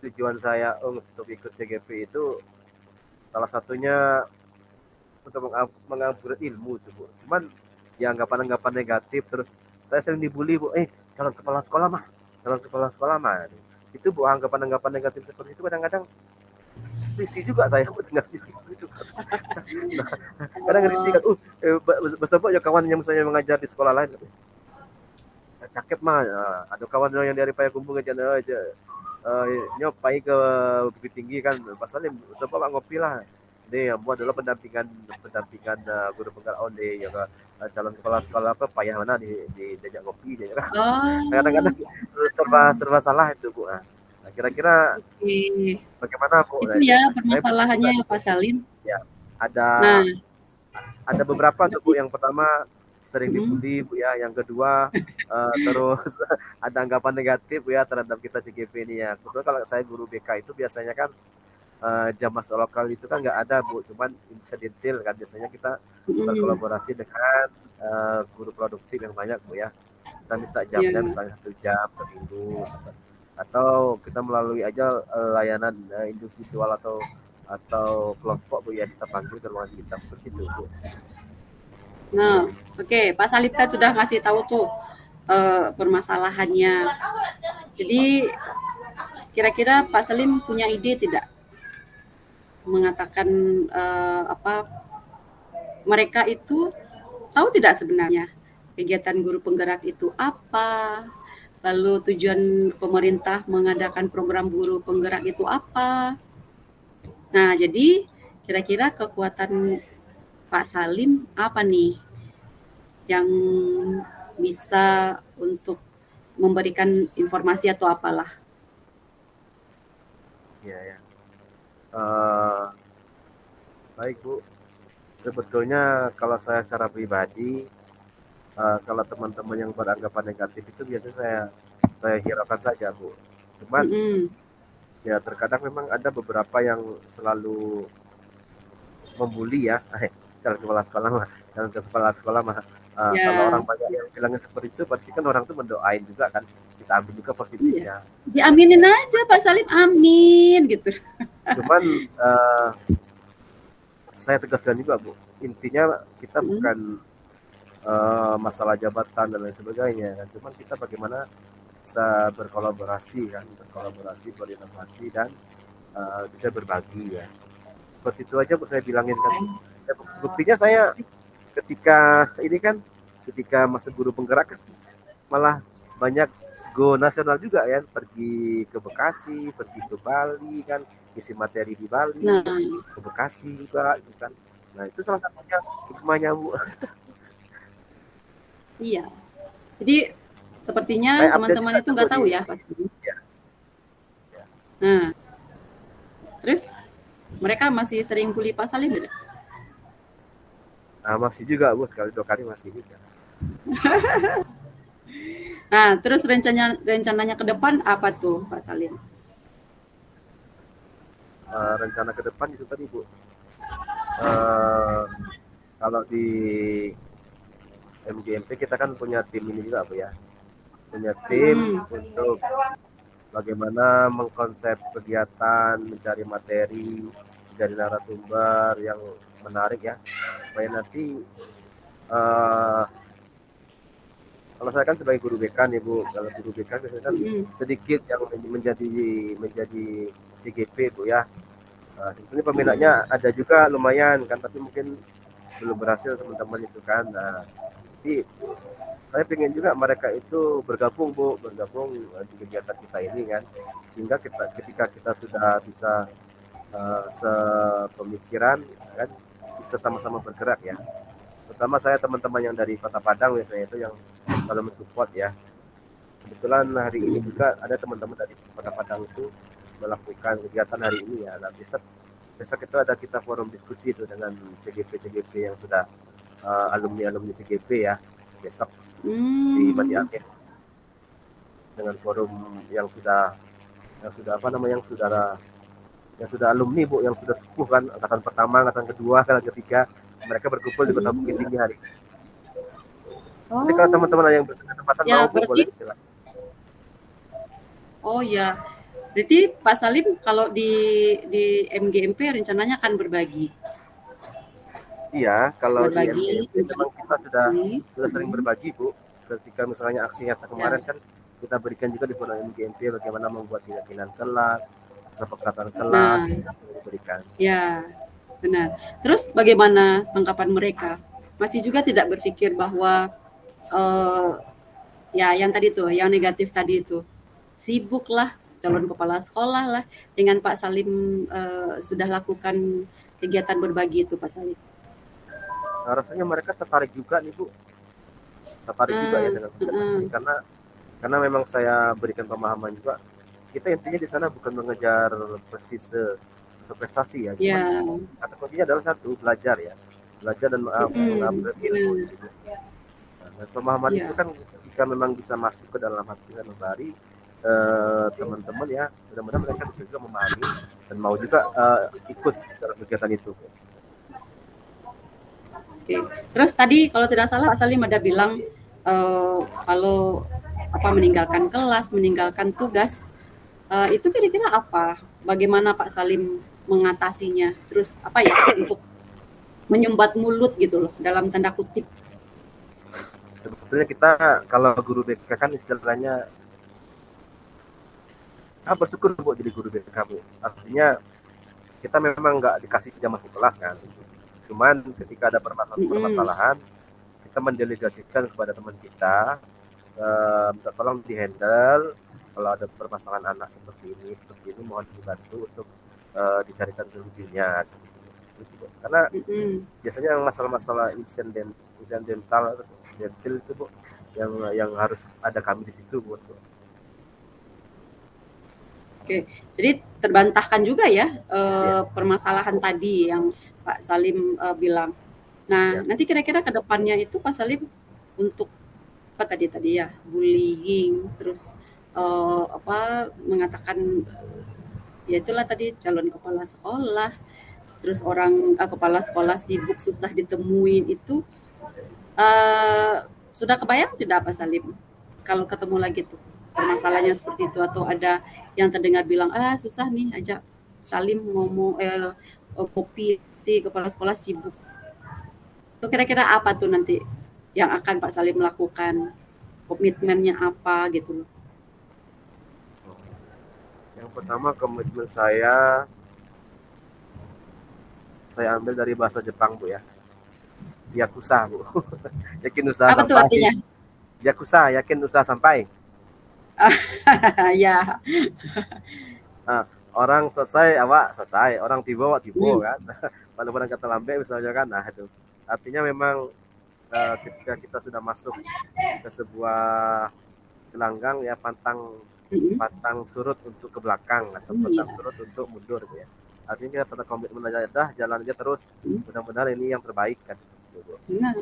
[SPEAKER 1] tujuan saya untuk ikut CGP itu salah satunya untuk mengupgrade ilmu itu Bu. Cuman ya anggapan-anggapan negatif, terus saya sering dibully Bu, calon kepala sekolah mah. Itu Bu, anggapan-anggapan negatif seperti itu kadang-kadang risih juga saya mendengar itu kan. Nah, kadang risih kan, besok ya kawan yang misalnya mengajar di sekolah lain, cakep mah, ada kawan yang dari Payakumbuh aja nyopai ke Bukit Tinggi kan, pasalnya sebab ngopi lah. Deh, yang buat adalah pendampingan guru penggerak onde ya calon kepala sekolah apa payah mana di diajak ngopi dia kan. Kadang-kadang serba salah itu Bu. Nah, kira-kira bagaimana Bu?
[SPEAKER 2] Itu ya permasalahannya Pak Salim.
[SPEAKER 1] Ya, ada beberapa tuh Bu. Yang pertama sering dibully Bu ya, yang kedua terus ada anggapan negatif Bu ya terhadap kita CGP ini ya. Betul, kalau saya guru BK itu biasanya kan jam masuk lokal itu kan nggak ada Bu, cuman insidental kan biasanya kita berkolaborasi dengan guru produktif yang banyak Bu ya. Kita minta jamnya misalnya 1 jam seminggu, atau kita melalui aja layanan individual atau kelompok Bu ya, kita panggil ke ruangan kita seperti itu Bu.
[SPEAKER 2] Nah, oke, Pak Salim kan sudah ngasih tahu tuh permasalahannya. Jadi kira-kira Pak Salim punya ide tidak mengatakan mereka itu tahu tidak sebenarnya kegiatan guru penggerak itu apa? Lalu tujuan pemerintah mengadakan program guru penggerak itu apa? Nah, jadi kira-kira kekuatan Pak Salim apa nih yang bisa untuk memberikan informasi atau apalah?
[SPEAKER 1] Ya. Baik Bu, sebetulnya kalau saya secara pribadi, kalau teman-teman yang beranggapan negatif itu biasanya saya hiraukan saja Bu. Cuman ya terkadang memang ada beberapa yang selalu membuli ya, calon kepala sekolah mah. Kalau orang banyak yang bilangnya seperti itu, berarti kan orang itu mendoain juga kan, kita ambil juga positifnya.
[SPEAKER 2] Diaminin aja Pak Salim, amin gitu.
[SPEAKER 1] Cuman saya tegaskan juga Bu, intinya kita bukan masalah jabatan dan lain sebagainya, cuman kita bagaimana bisa berkolaborasi, berinovasi dan bisa berbagi ya. Seperti itu aja Bu saya bilangin kan. Buktinya saya ketika masuk guru penggerak kan malah banyak go nasional juga ya, pergi ke Bekasi, pergi ke Bali kan, isi materi di Bali, ke Bekasi juga gitu kan. Nah, itu salah satunya hikmahnya Bu.
[SPEAKER 2] Iya. Jadi sepertinya teman-teman itu nggak tahu ya Pak. Nah, terus mereka masih sering bully Pak Salim tidak?
[SPEAKER 1] Nah, masih juga Bu, sekali 2 kali masih juga.
[SPEAKER 2] Nah, terus rencananya ke depan apa tuh Pak Salim?
[SPEAKER 1] Rencana ke depan itu tadi Bu. Kalau di MGMP kita kan punya tim ini juga Bu ya. Punya tim untuk bagaimana mengkonsep kegiatan, mencari materi, mencari narasumber yang menarik ya, supaya nanti kalau saya kan sebagai guru BK nih Bu, kalau guru BK biasanya kan sedikit yang menjadi TGP Bu ya. Sebetulnya peminatnya ada juga lumayan kan, tapi mungkin belum berhasil teman-teman itu kan. Nah, jadi saya pengen juga mereka itu bergabung Bu, bergabung di kegiatan kita ini kan, sehingga ketika kita sudah bisa sepemikiran kan, bisa sama-sama bergerak ya. Terutama saya teman-teman yang dari Kota Padang biasanya itu yang selalu mensupport ya. Kebetulan hari ini juga ada teman-teman dari Kota Padang itu melakukan kegiatan hari ini ya. Nah, besok itu ada kita forum diskusi itu dengan CGP yang sudah alumni CGP ya, besok di Bati Akeh, dengan forum yang sudah alumni Bu, yang sudah sepuh kan, angkatan pertama, angkatan kedua, angkatan ketiga, mereka berkumpul di Kota Bukit Tinggi hari ini. Jadi kalau teman-teman yang berkesempatan
[SPEAKER 2] ya,
[SPEAKER 1] mau boleh silakan.
[SPEAKER 2] Oh ya, berarti Pak Salim kalau di MGMP rencananya akan berbagi.
[SPEAKER 1] Iya, kalau
[SPEAKER 2] berbagi,
[SPEAKER 1] di MGMP memang kita sudah sering berbagi Bu. Ketika misalnya aksi nyata kemarin kan kita berikan juga di forum MGMP bagaimana membuat keyakinan kelas, kesepakatan kelas, diberikan.
[SPEAKER 2] Ya, benar. Terus bagaimana tanggapan mereka? Masih juga tidak berpikir bahwa ya yang tadi tuh, yang negatif tadi itu, sibuk lah calon kepala sekolah lah, dengan Pak Salim sudah lakukan kegiatan berbagi itu Pak Salim.
[SPEAKER 1] Nah, rasanya mereka tertarik juga nih Bu, juga ya dengan kegiatan ini, karena memang saya berikan pemahaman juga, kita intinya di sana bukan mengejar prestise atau prestasi ya, kata kuncinya adalah satu, belajar dan mengupgrade ilmu. Nah, pemahaman itu kan jika memang bisa masuk ke dalam hati dan memberi teman-teman ya, mudah-mudahan mereka bisa juga memahami dan mau juga ikut dalam kegiatan itu.
[SPEAKER 2] Oke. Terus tadi kalau tidak salah Pak Salim ada bilang kalau meninggalkan kelas, meninggalkan tugas, itu kira-kira apa? Bagaimana Pak Salim mengatasinya? Terus apa ya untuk menyumbat mulut gitu loh, dalam tanda kutip?
[SPEAKER 1] Sebetulnya kita kalau guru BK kan istilahnya, saya bersyukur Bu jadi guru BK Bu. Artinya kita memang nggak dikasih jam masuk kelas kan. Cuman ketika ada permasalahan, kita mendelegasikan kepada teman kita, tolong dihandle. Kalau ada permasalahan anak seperti ini mohon dibantu untuk dicarikan solusinya. Karena biasanya masalah-masalah insidental itu Bu, yang harus ada kami di situ Bu.
[SPEAKER 2] Oke, jadi terbantahkan juga ya permasalahan tadi yang Pak Salim bilang. Nah, nanti kira-kira ke depannya itu Pak Salim untuk apa tadi ya, bullying, terus mengatakan ya itulah tadi calon kepala sekolah, terus orang kepala sekolah sibuk susah ditemuin itu sudah kebayang tidak Pak Salim kalau ketemu lagi tuh permasalahannya seperti itu, atau ada yang terdengar bilang susah nih ajak Salim ngomong kopi si kepala sekolah sibuk, itu kira-kira apa tuh nanti yang akan Pak Salim lakukan, komitmennya apa gitu loh?
[SPEAKER 1] Yang pertama komitmen saya ambil dari bahasa Jepang Bu ya, yakuza Bu. Yakin usaha
[SPEAKER 2] apa
[SPEAKER 1] sampai.
[SPEAKER 2] Tuh artinya?
[SPEAKER 1] Yakuza, yakin usaha sampai.
[SPEAKER 2] Ya.
[SPEAKER 1] Nah, orang selesai awak selesai, orang tiba awak tiba kan. Walaupun kata lambe misalnya kan, nah itu artinya memang ketika kita sudah masuk ke sebuah gelanggang ya, pantang surut untuk ke belakang atau pantang surut untuk mundur gitu ya. Artinya kita tetap komitmen aja, jalan aja terus, mudah-mudahan ini yang terbaik kan.
[SPEAKER 2] Nah,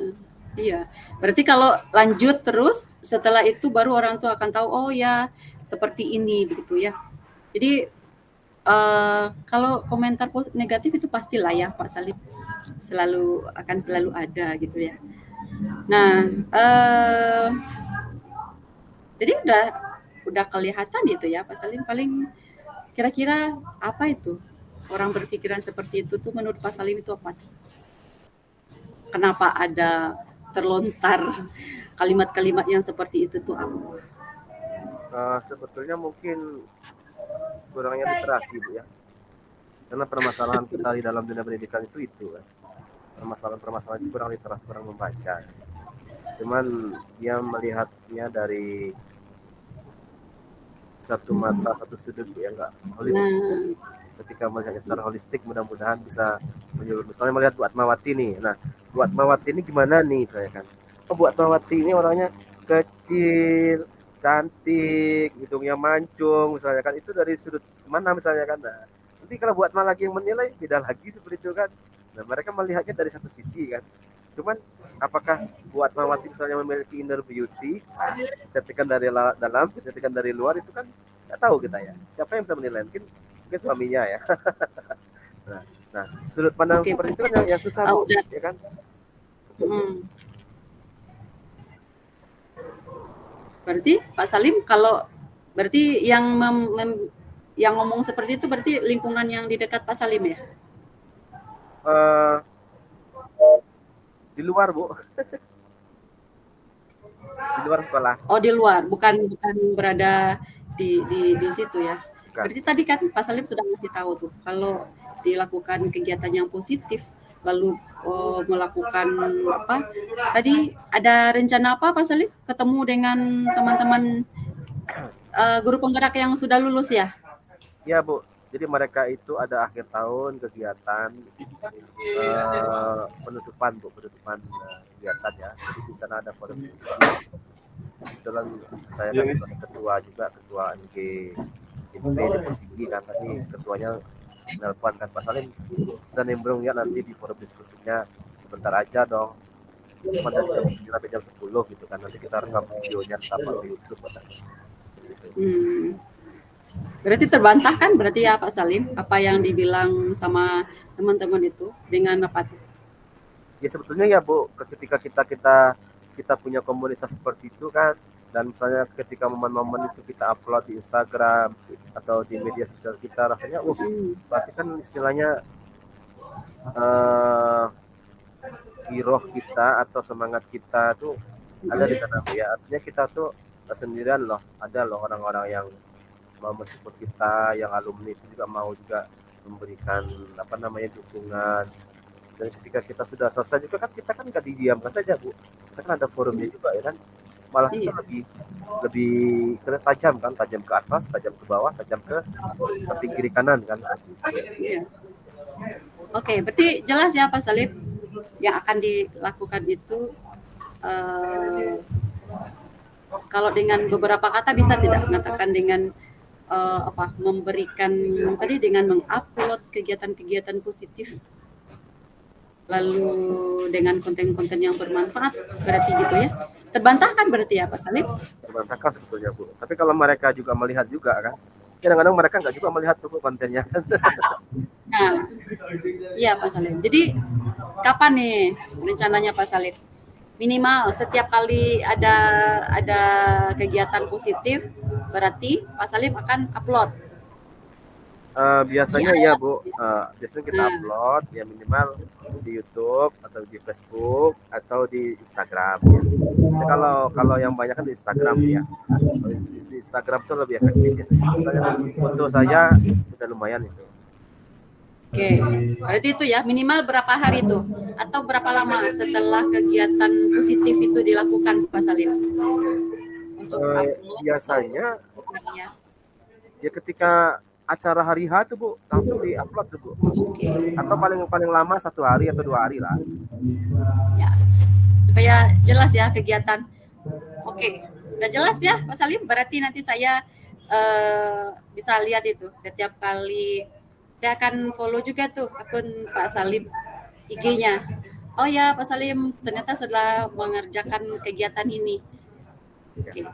[SPEAKER 2] iya. Berarti kalau lanjut terus, setelah itu baru orang tua akan tahu, oh ya seperti ini begitu ya. Jadi kalau komentar negatif itu pastilah ya Pak Salim, akan selalu ada gitu ya. Nah, jadi udah udah kelihatan itu ya Pak Salim. Paling kira-kira apa itu orang berpikiran seperti itu tuh menurut Pak Salim itu apa? Kenapa ada terlontar kalimat-kalimat yang seperti itu tuh apa?
[SPEAKER 1] Sebetulnya mungkin kurangnya literasi Bu ya, karena permasalahan kita di dalam dunia pendidikan itu kan. Permasalahan itu kurang literasi, kurang membaca. Cuman dia melihatnya dari satu mata, satu sudut ya, enggak holistik.
[SPEAKER 2] Nah,
[SPEAKER 1] Ketika melihatnya secara holistik, mudah-mudahan bisa menyeluruh. Misalnya melihat Bu Atmawati nih, nah Bu Atmawati ini gimana nih saya kan? Oh, Bu Atmawati ini orangnya kecil, cantik, hidungnya mancung, misalnya kan, itu dari sudut mana misalnya kan? Nah, nanti kalau Bu Atma lagi yang menilai, beda lagi seperti itu kan? Nah, mereka melihatnya dari satu sisi kan. Cuman apakah Bu Atmawati misalnya memiliki inner beauty, ketika dari dalam, ketika dari luar itu kan nggak tahu kita ya. Siapa yang bisa menilai? Mungkin suaminya ya. Nah, nah, sudut pandang
[SPEAKER 2] oke,
[SPEAKER 1] seperti itu kan yang susah Bu,
[SPEAKER 2] udah.
[SPEAKER 1] ya kan?
[SPEAKER 2] Berarti Pak Salim kalau berarti yang ngomong seperti itu berarti lingkungan yang di dekat Pak Salim ya?
[SPEAKER 1] Eh, di luar Bu, di luar sekolah.
[SPEAKER 2] Oh, di luar, bukan berada di situ ya.
[SPEAKER 1] Bukan.
[SPEAKER 2] Berarti tadi kan Pak Salim sudah ngasih tahu tuh kalau dilakukan kegiatan yang positif lalu melakukan apa? Tadi ada rencana apa Pak Salim? Ketemu dengan teman-teman guru penggerak yang sudah lulus ya?
[SPEAKER 1] Ya Bu, jadi mereka itu ada akhir tahun kegiatan penutupan Bu, penutupan kegiatan ya. Jadi di sana ada forum diskusi. Kebetulan saya kan sebagai ketua juga, ketua NG INP Depok Tinggi kan, tadi ketuanya nelpon kan Pak Salim bisa nimbrung ya nanti di forum diskusinya sebentar aja dong, cuma dari jam 9 sampai jam 10 gitu kan, nanti kita rekam videonya sama di YouTube gitu.
[SPEAKER 2] Berarti terbantahkan berarti ya Pak Salim apa yang dibilang sama teman-teman itu dengan apa tuh?
[SPEAKER 1] Ya sebetulnya ya Bu, ketika kita punya komunitas seperti itu kan, dan misalnya ketika momen-momen itu kita upload di Instagram atau di media sosial kita, rasanya berarti kan istilahnya giroh kita atau semangat kita tuh ada di sana ya. Artinya kita tuh sendirian loh, ada loh orang-orang yang mau mensupport kita, yang alumni itu juga mau juga memberikan apa namanya dukungan. Dan ketika kita sudah selesai juga kan, kita kan nggak didiamkan saja Bu, kita kan ada forumnya juga ya kan, malah kita lebih tajam kan, tajam ke atas, tajam ke bawah, tajam ke samping kiri kanan kan.
[SPEAKER 2] Iya. Oke, berarti jelas ya Pak Salim yang akan dilakukan itu kalau dengan beberapa kata bisa tidak mengatakan dengan memberikan tadi dengan mengupload kegiatan-kegiatan positif lalu dengan konten-konten yang bermanfaat, berarti gitu ya. Terbantahkan berarti ya Pak Salim?
[SPEAKER 1] Terbantahkan sebetulnya Bu, tapi kalau mereka juga melihat juga kan, kadang-kadang mereka nggak juga melihat tuh kontennya.
[SPEAKER 2] Nah, iya Pak Salim. Jadi kapan nih rencananya Pak Salim? Minimal setiap kali ada kegiatan positif, berarti Pak Salim akan upload.
[SPEAKER 1] Biasanya ya Bu, biasanya kita upload ya minimal di YouTube atau di Facebook atau di Instagram ya. Jadi kalau yang banyak kan di Instagram ya. Di Instagram tuh lebih efektif ya. Misalnya foto saya udah lumayan itu.
[SPEAKER 2] Oke, berarti itu ya minimal berapa hari itu atau berapa lama setelah kegiatan positif itu dilakukan Pak Salim? Untuk upload
[SPEAKER 1] biasanya ya ketika acara hari H tuh Bu, langsung di-upload tuh Bu. Atau paling lama 1 hari atau 2 hari lah.
[SPEAKER 2] Ya, supaya jelas ya kegiatan. Oke, udah jelas ya Pak Salim. Berarti nanti saya bisa lihat itu setiap kali. Saya akan follow juga tuh akun Pak Salim IG-nya. Oh ya Pak Salim ternyata setelah mengerjakan kegiatan ini. Oke.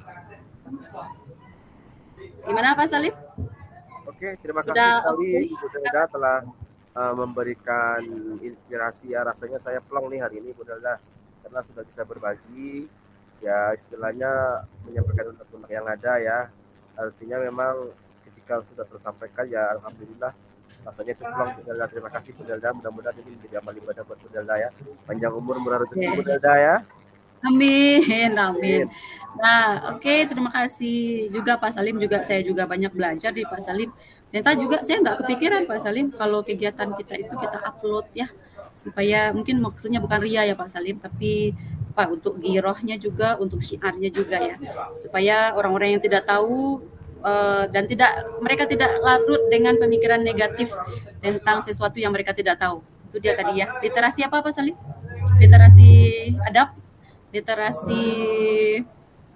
[SPEAKER 2] Gimana Pak Salim?
[SPEAKER 1] Oke, terima kasih sekali Ibu Zelda telah memberikan inspirasi ya. Rasanya saya plong nih hari ini Bu Zelda, karena sudah bisa berbagi ya, istilahnya menyampaikan untuk yang ada ya. Artinya memang ketika sudah tersampaikan ya alhamdulillah, rasanya itu pulang Bu Nelda. Terima kasih Bu Nelda, mudah-mudahan ini menjadi amal ibadah buat Bu Nelda ya. Panjang umur, murah rezeki Bu Nelda ya.
[SPEAKER 2] Amin, amin. Nah, oke, terima kasih juga Pak Salim. Juga saya juga banyak belajar di Pak Salim. Ternyata juga saya nggak kepikiran Pak Salim kalau kegiatan kita itu kita upload ya, supaya mungkin maksudnya bukan ria ya Pak Salim, tapi Pak untuk girohnya juga, untuk syiarnya juga ya, supaya orang-orang yang tidak tahu dan mereka tidak larut dengan pemikiran negatif tentang sesuatu yang mereka tidak tahu. Itu dia tadi ya. Literasi apa Pak Salim? Literasi adab, literasi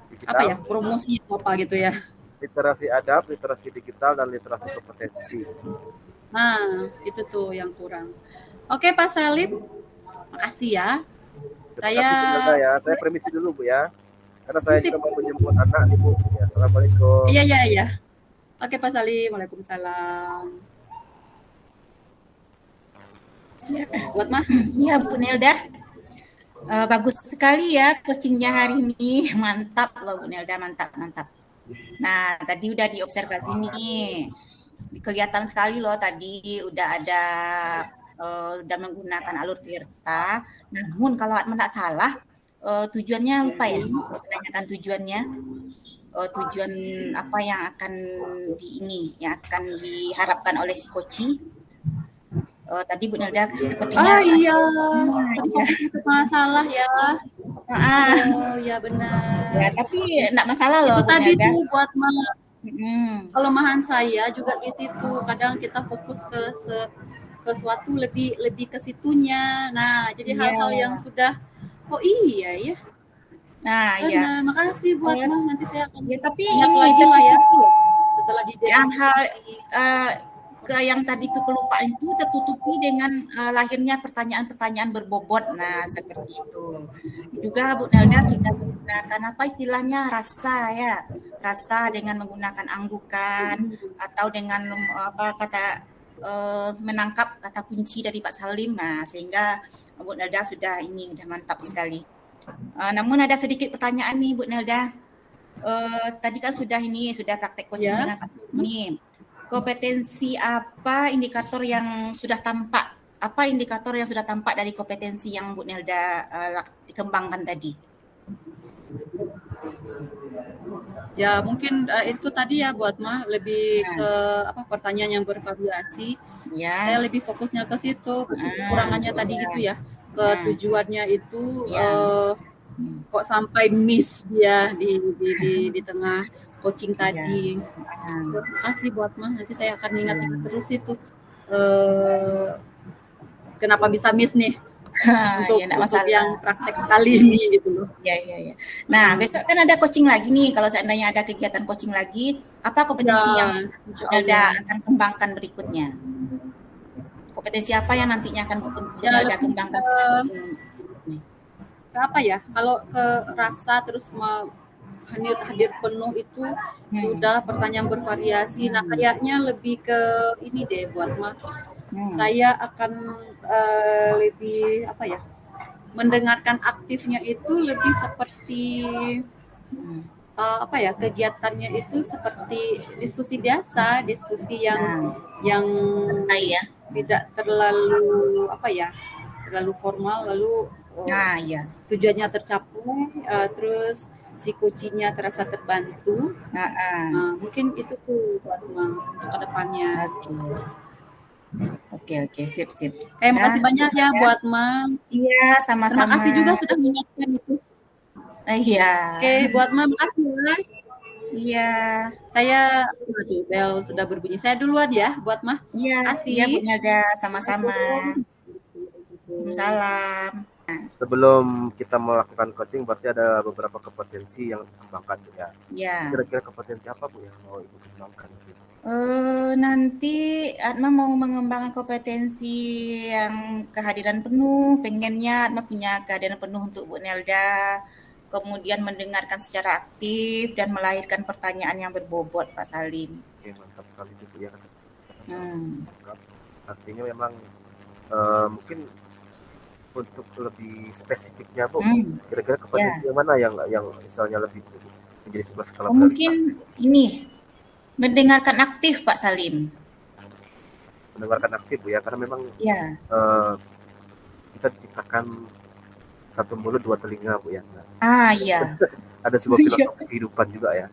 [SPEAKER 1] Digital,
[SPEAKER 2] apa ya, promosi atau apa gitu ya.
[SPEAKER 1] literasi adab, literasi digital, dan literasi kompetensi.
[SPEAKER 2] Nah, itu tuh yang kurang. Oke Pak Salim, makasih ya.
[SPEAKER 1] Terima kasih Bu Nelda ya. Saya permisi dulu Bu ya, karena saya juga mau menjemput anak nih Bu. Ya, assalamualaikum.
[SPEAKER 2] Iya. Oke Pak Salim, waalaikumsalam. Buat mah?
[SPEAKER 3] Iya Bu Nelda. Bagus sekali ya coachingnya hari ini. Mantap loh Bu Nelda, mantap. Nah, tadi udah diobservasi nih. Kelihatan sekali loh tadi udah ada udah menggunakan alur tirta. Namun kalau tidak salah tujuannya lupa ya, menanyakan tujuannya. Tujuan apa yang akan yang akan diharapkan oleh si coaching. Tadi Bu Nelda sepertinya
[SPEAKER 2] iya, tadi fokusnya ke masalah ya. Oh ya benar.
[SPEAKER 3] Ya, tapi enggak masalah loh.
[SPEAKER 2] Itu
[SPEAKER 3] Bu
[SPEAKER 2] tadi
[SPEAKER 3] Nelda.
[SPEAKER 2] tuh buat kelemahan saya juga di situ. Kadang kita fokus ke suatu lebih ke situnya. Nah, jadi hal-hal yang sudah iya ya.
[SPEAKER 3] Nah, iya.
[SPEAKER 2] Makasih buat nanti saya akan
[SPEAKER 3] tapi
[SPEAKER 2] ingat
[SPEAKER 3] ini
[SPEAKER 2] lagi lah ya. Setelah
[SPEAKER 3] yang hal yang tadi itu kelupaan itu tertutupi dengan lahirnya pertanyaan-pertanyaan berbobot. Nah, seperti itu. Juga Bu Nelda sudah menggunakan apa istilahnya rasa ya. Rasa dengan menggunakan anggukan atau dengan menangkap kata kunci dari Pak Salim. Nah, sehingga Bu Nelda sudah mantap sekali. Namun ada sedikit pertanyaan nih Bu Nelda. Tadi kan sudah praktek coaching dengan Pak Salim. Kompetensi apa indikator yang sudah tampak? Apa indikator yang sudah tampak dari kompetensi yang Bu Nelda dikembangkan tadi?
[SPEAKER 2] Ya mungkin itu tadi ya buat lebih ke pertanyaan yang bervariasi. Ya. Saya lebih fokusnya ke situ, kekurangannya tadi gitu ya. Ke tujuannya itu kok sampai miss dia di tengah coaching tadi. Terima kasih buat nanti saya akan ingat terus itu kenapa bisa miss nih untuk yang praktek sekali ini gitu loh.
[SPEAKER 3] Iya. Nah, besok kan ada coaching lagi nih. Kalau seandainya ada kegiatan coaching lagi, apa kompetensi yang Nelda akan kembangkan berikutnya? Kompetensi apa yang nantinya akan Nelda kembangkan?
[SPEAKER 2] Apa ya? Kalau ke rasa terus hadir penuh itu sudah pertanyaan bervariasi. Nah, kayaknya lebih ke ini deh buat saya akan lebih mendengarkan aktifnya itu lebih seperti kegiatannya itu seperti diskusi biasa, diskusi yang tidak terlalu terlalu formal, lalu tujuannya tercapai, terus si coachingnya terasa terbantu. Mungkin itu tuh buat untuk kedepannya.
[SPEAKER 3] Oke, sip.
[SPEAKER 2] Terima kasih banyak ya buat
[SPEAKER 3] Iya, sama-sama.
[SPEAKER 2] Terima kasih juga sudah mengingatkan itu.
[SPEAKER 3] Iya.
[SPEAKER 2] Oke, buat makasih guys.
[SPEAKER 3] Iya.
[SPEAKER 2] Saya bel sudah berbunyi. Saya duluan ya buat
[SPEAKER 3] Iya.
[SPEAKER 2] Makasih.
[SPEAKER 3] Iya, Bu Nelda, sama-sama. Waalaikumsalam.
[SPEAKER 1] Sebelum kita melakukan coaching, berarti ada beberapa kompetensi yang dikembangkan ya.
[SPEAKER 3] Iya.
[SPEAKER 1] Kira-kira kompetensi apa Bu yang mau Ibu kembangkan?
[SPEAKER 3] Nanti Atma mau mengembangkan kompetensi yang kehadiran penuh. Pengennya Atma punya kehadiran penuh untuk Bu Nelda. Kemudian mendengarkan secara aktif dan melahirkan pertanyaan yang berbobot, Pak Salim.
[SPEAKER 1] Oke, mantap sekali Bu ya. Artinya memang mungkin untuk lebih spesifiknya Bu, kira-kira kompetensi yang mana yang misalnya lebih menjadi sebuah skala
[SPEAKER 3] mungkin ini Mendengarkan aktif Pak Salim.
[SPEAKER 1] Mendengarkan aktif Bu ya, karena memang
[SPEAKER 3] Ya.
[SPEAKER 1] kita diciptakan satu mulut dua telinga Bu ya. Nah,
[SPEAKER 3] Iya.
[SPEAKER 1] ada sebuah filosofi kehidupan juga ya.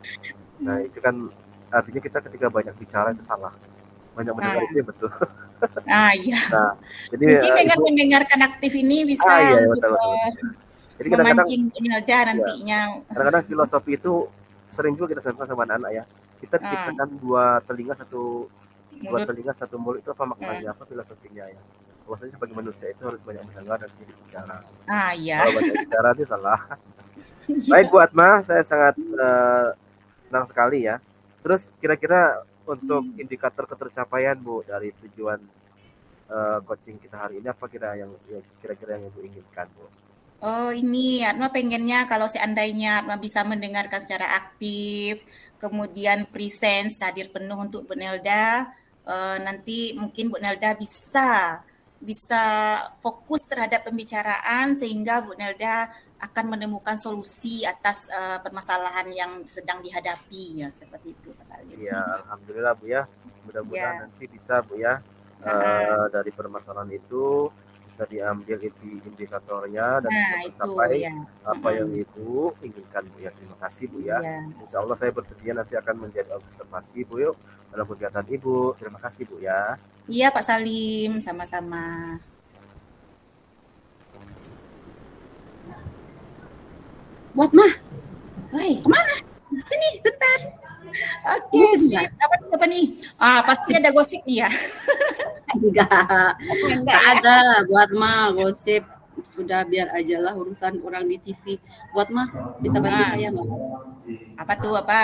[SPEAKER 1] Nah itu kan artinya kita ketika banyak bicara itu salah, banyak mendengar itu ya betul.
[SPEAKER 3] Iya.
[SPEAKER 1] Nah jadi
[SPEAKER 3] Mungkin dengan
[SPEAKER 1] Ibu,
[SPEAKER 3] mendengarkan aktif ini bisa
[SPEAKER 1] iya
[SPEAKER 3] untuk
[SPEAKER 1] betul betul. Jadi kadang-kadang
[SPEAKER 3] memancing Bu Nelda
[SPEAKER 1] ya,
[SPEAKER 3] nantinya.
[SPEAKER 1] kadang-kadang filosofi itu sering juga kita sampaikan sama anak-anak ya. Kita diciptakan dua telinga satu mulut, itu apa maknanya, apa filosofinya ya. Bahwasanya sebagai manusia itu harus banyak mendengar dan sedikit bicara.
[SPEAKER 3] Iya.
[SPEAKER 1] Kalau banyak bicara itu salah. Baik Bu Atma, saya sangat senang sekali ya. Terus kira-kira untuk indikator ketercapaian Bu dari tujuan coaching kita hari ini, apa kira-kira yang Ibu inginkan Bu?
[SPEAKER 3] Oh ini Atma pengennya kalau seandainya Atma bisa mendengarkan secara aktif, kemudian presence hadir penuh untuk Bu Nelda, nanti mungkin Bu Nelda bisa fokus terhadap pembicaraan sehingga Bu Nelda akan menemukan solusi atas permasalahan yang sedang dihadapi ya, seperti itu Pak Salim.
[SPEAKER 1] Ya alhamdulillah Bu ya, mudah-mudahan nanti bisa Bu ya dari permasalahan itu bisa diambil indikatornya dan bisa mencapai apa yang Ibu inginkan Bu ya. Terima kasih Bu ya. Insya Allah saya bersedia nanti akan menjadi observasi Bu yuk dalam kegiatan Ibu. Terima kasih Bu ya.
[SPEAKER 3] Iya Pak Salim, sama-sama.
[SPEAKER 2] Bu Atma,
[SPEAKER 3] Hai,
[SPEAKER 2] kemana? Sini, bentar.
[SPEAKER 3] Oke, siap. Apa nih? Pasti ada gosip nih ya.
[SPEAKER 2] Enggak ada. Bu Atma gosip. Sudah biar aja lah urusan orang di TV. Bu Atma bisa bantu saya nggak?
[SPEAKER 3] Apa tuh? Apa?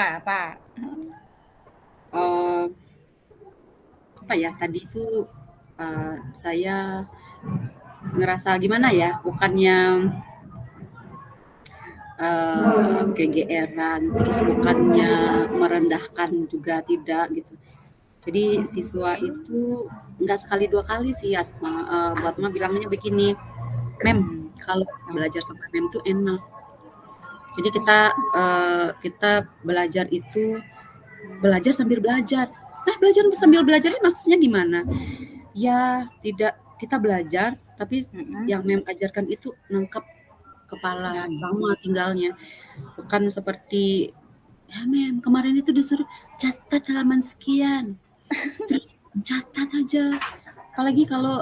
[SPEAKER 2] Apa ya? Tadi itu saya ngerasa gimana ya? Bukannya kegeeran, terus bukannya merendahkan juga tidak gitu. Jadi siswa itu nggak sekali dua kali sih Atma, Bu Atma bilangnya begini, Mem, kalau belajar sama Mem tuh enak. Jadi kita belajar itu belajar sambil belajar. Nah belajar sambil belajar ini maksudnya gimana? Ya tidak kita belajar, tapi yang Mem ajarkan itu nangkap kepala sama tinggalnya, bukan seperti ya Mem kemarin itu disuruh catat halaman sekian terus catat aja, apalagi kalau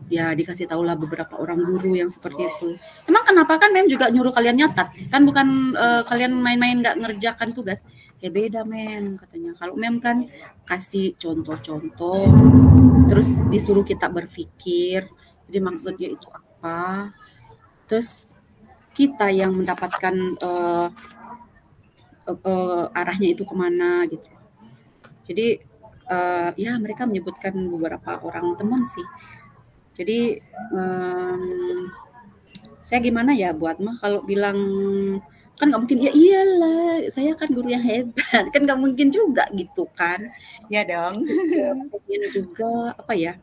[SPEAKER 2] ya dikasih tahulah beberapa orang guru yang seperti itu. Emang kenapa kan Mem juga nyuruh kalian nyatat kan, bukan kalian main-main nggak ngerjakan tugas. Ya beda Mem katanya, kalau Mem kan kasih contoh-contoh terus disuruh kita berpikir jadi maksudnya itu apa, terus kita yang mendapatkan arahnya itu kemana gitu. Jadi ya mereka menyebutkan beberapa orang teman sih. Jadi saya gimana ya buat mah kalau bilang kan nggak mungkin ya iyalah saya kan guru yang hebat kan nggak mungkin juga gitu kan.
[SPEAKER 3] Ya dong.
[SPEAKER 2] Ini juga apa ya,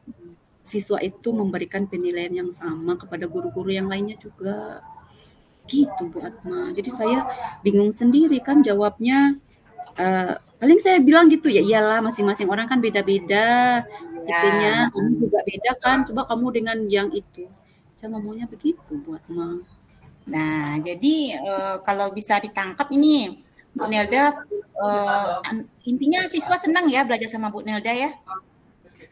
[SPEAKER 2] siswa itu memberikan penilaian yang sama kepada guru-guru yang lainnya juga gitu Bu Atma. Jadi saya bingung sendiri kan jawabnya. Paling saya bilang gitu ya, iyalah masing-masing orang kan beda-beda tipenya, kamu juga beda kan, coba kamu dengan yang itu. Saya ngomongnya begitu Bu Atma.
[SPEAKER 3] Nah jadi kalau bisa ditangkap ini Bu Nelda, intinya siswa senang ya belajar sama Bu Nelda ya?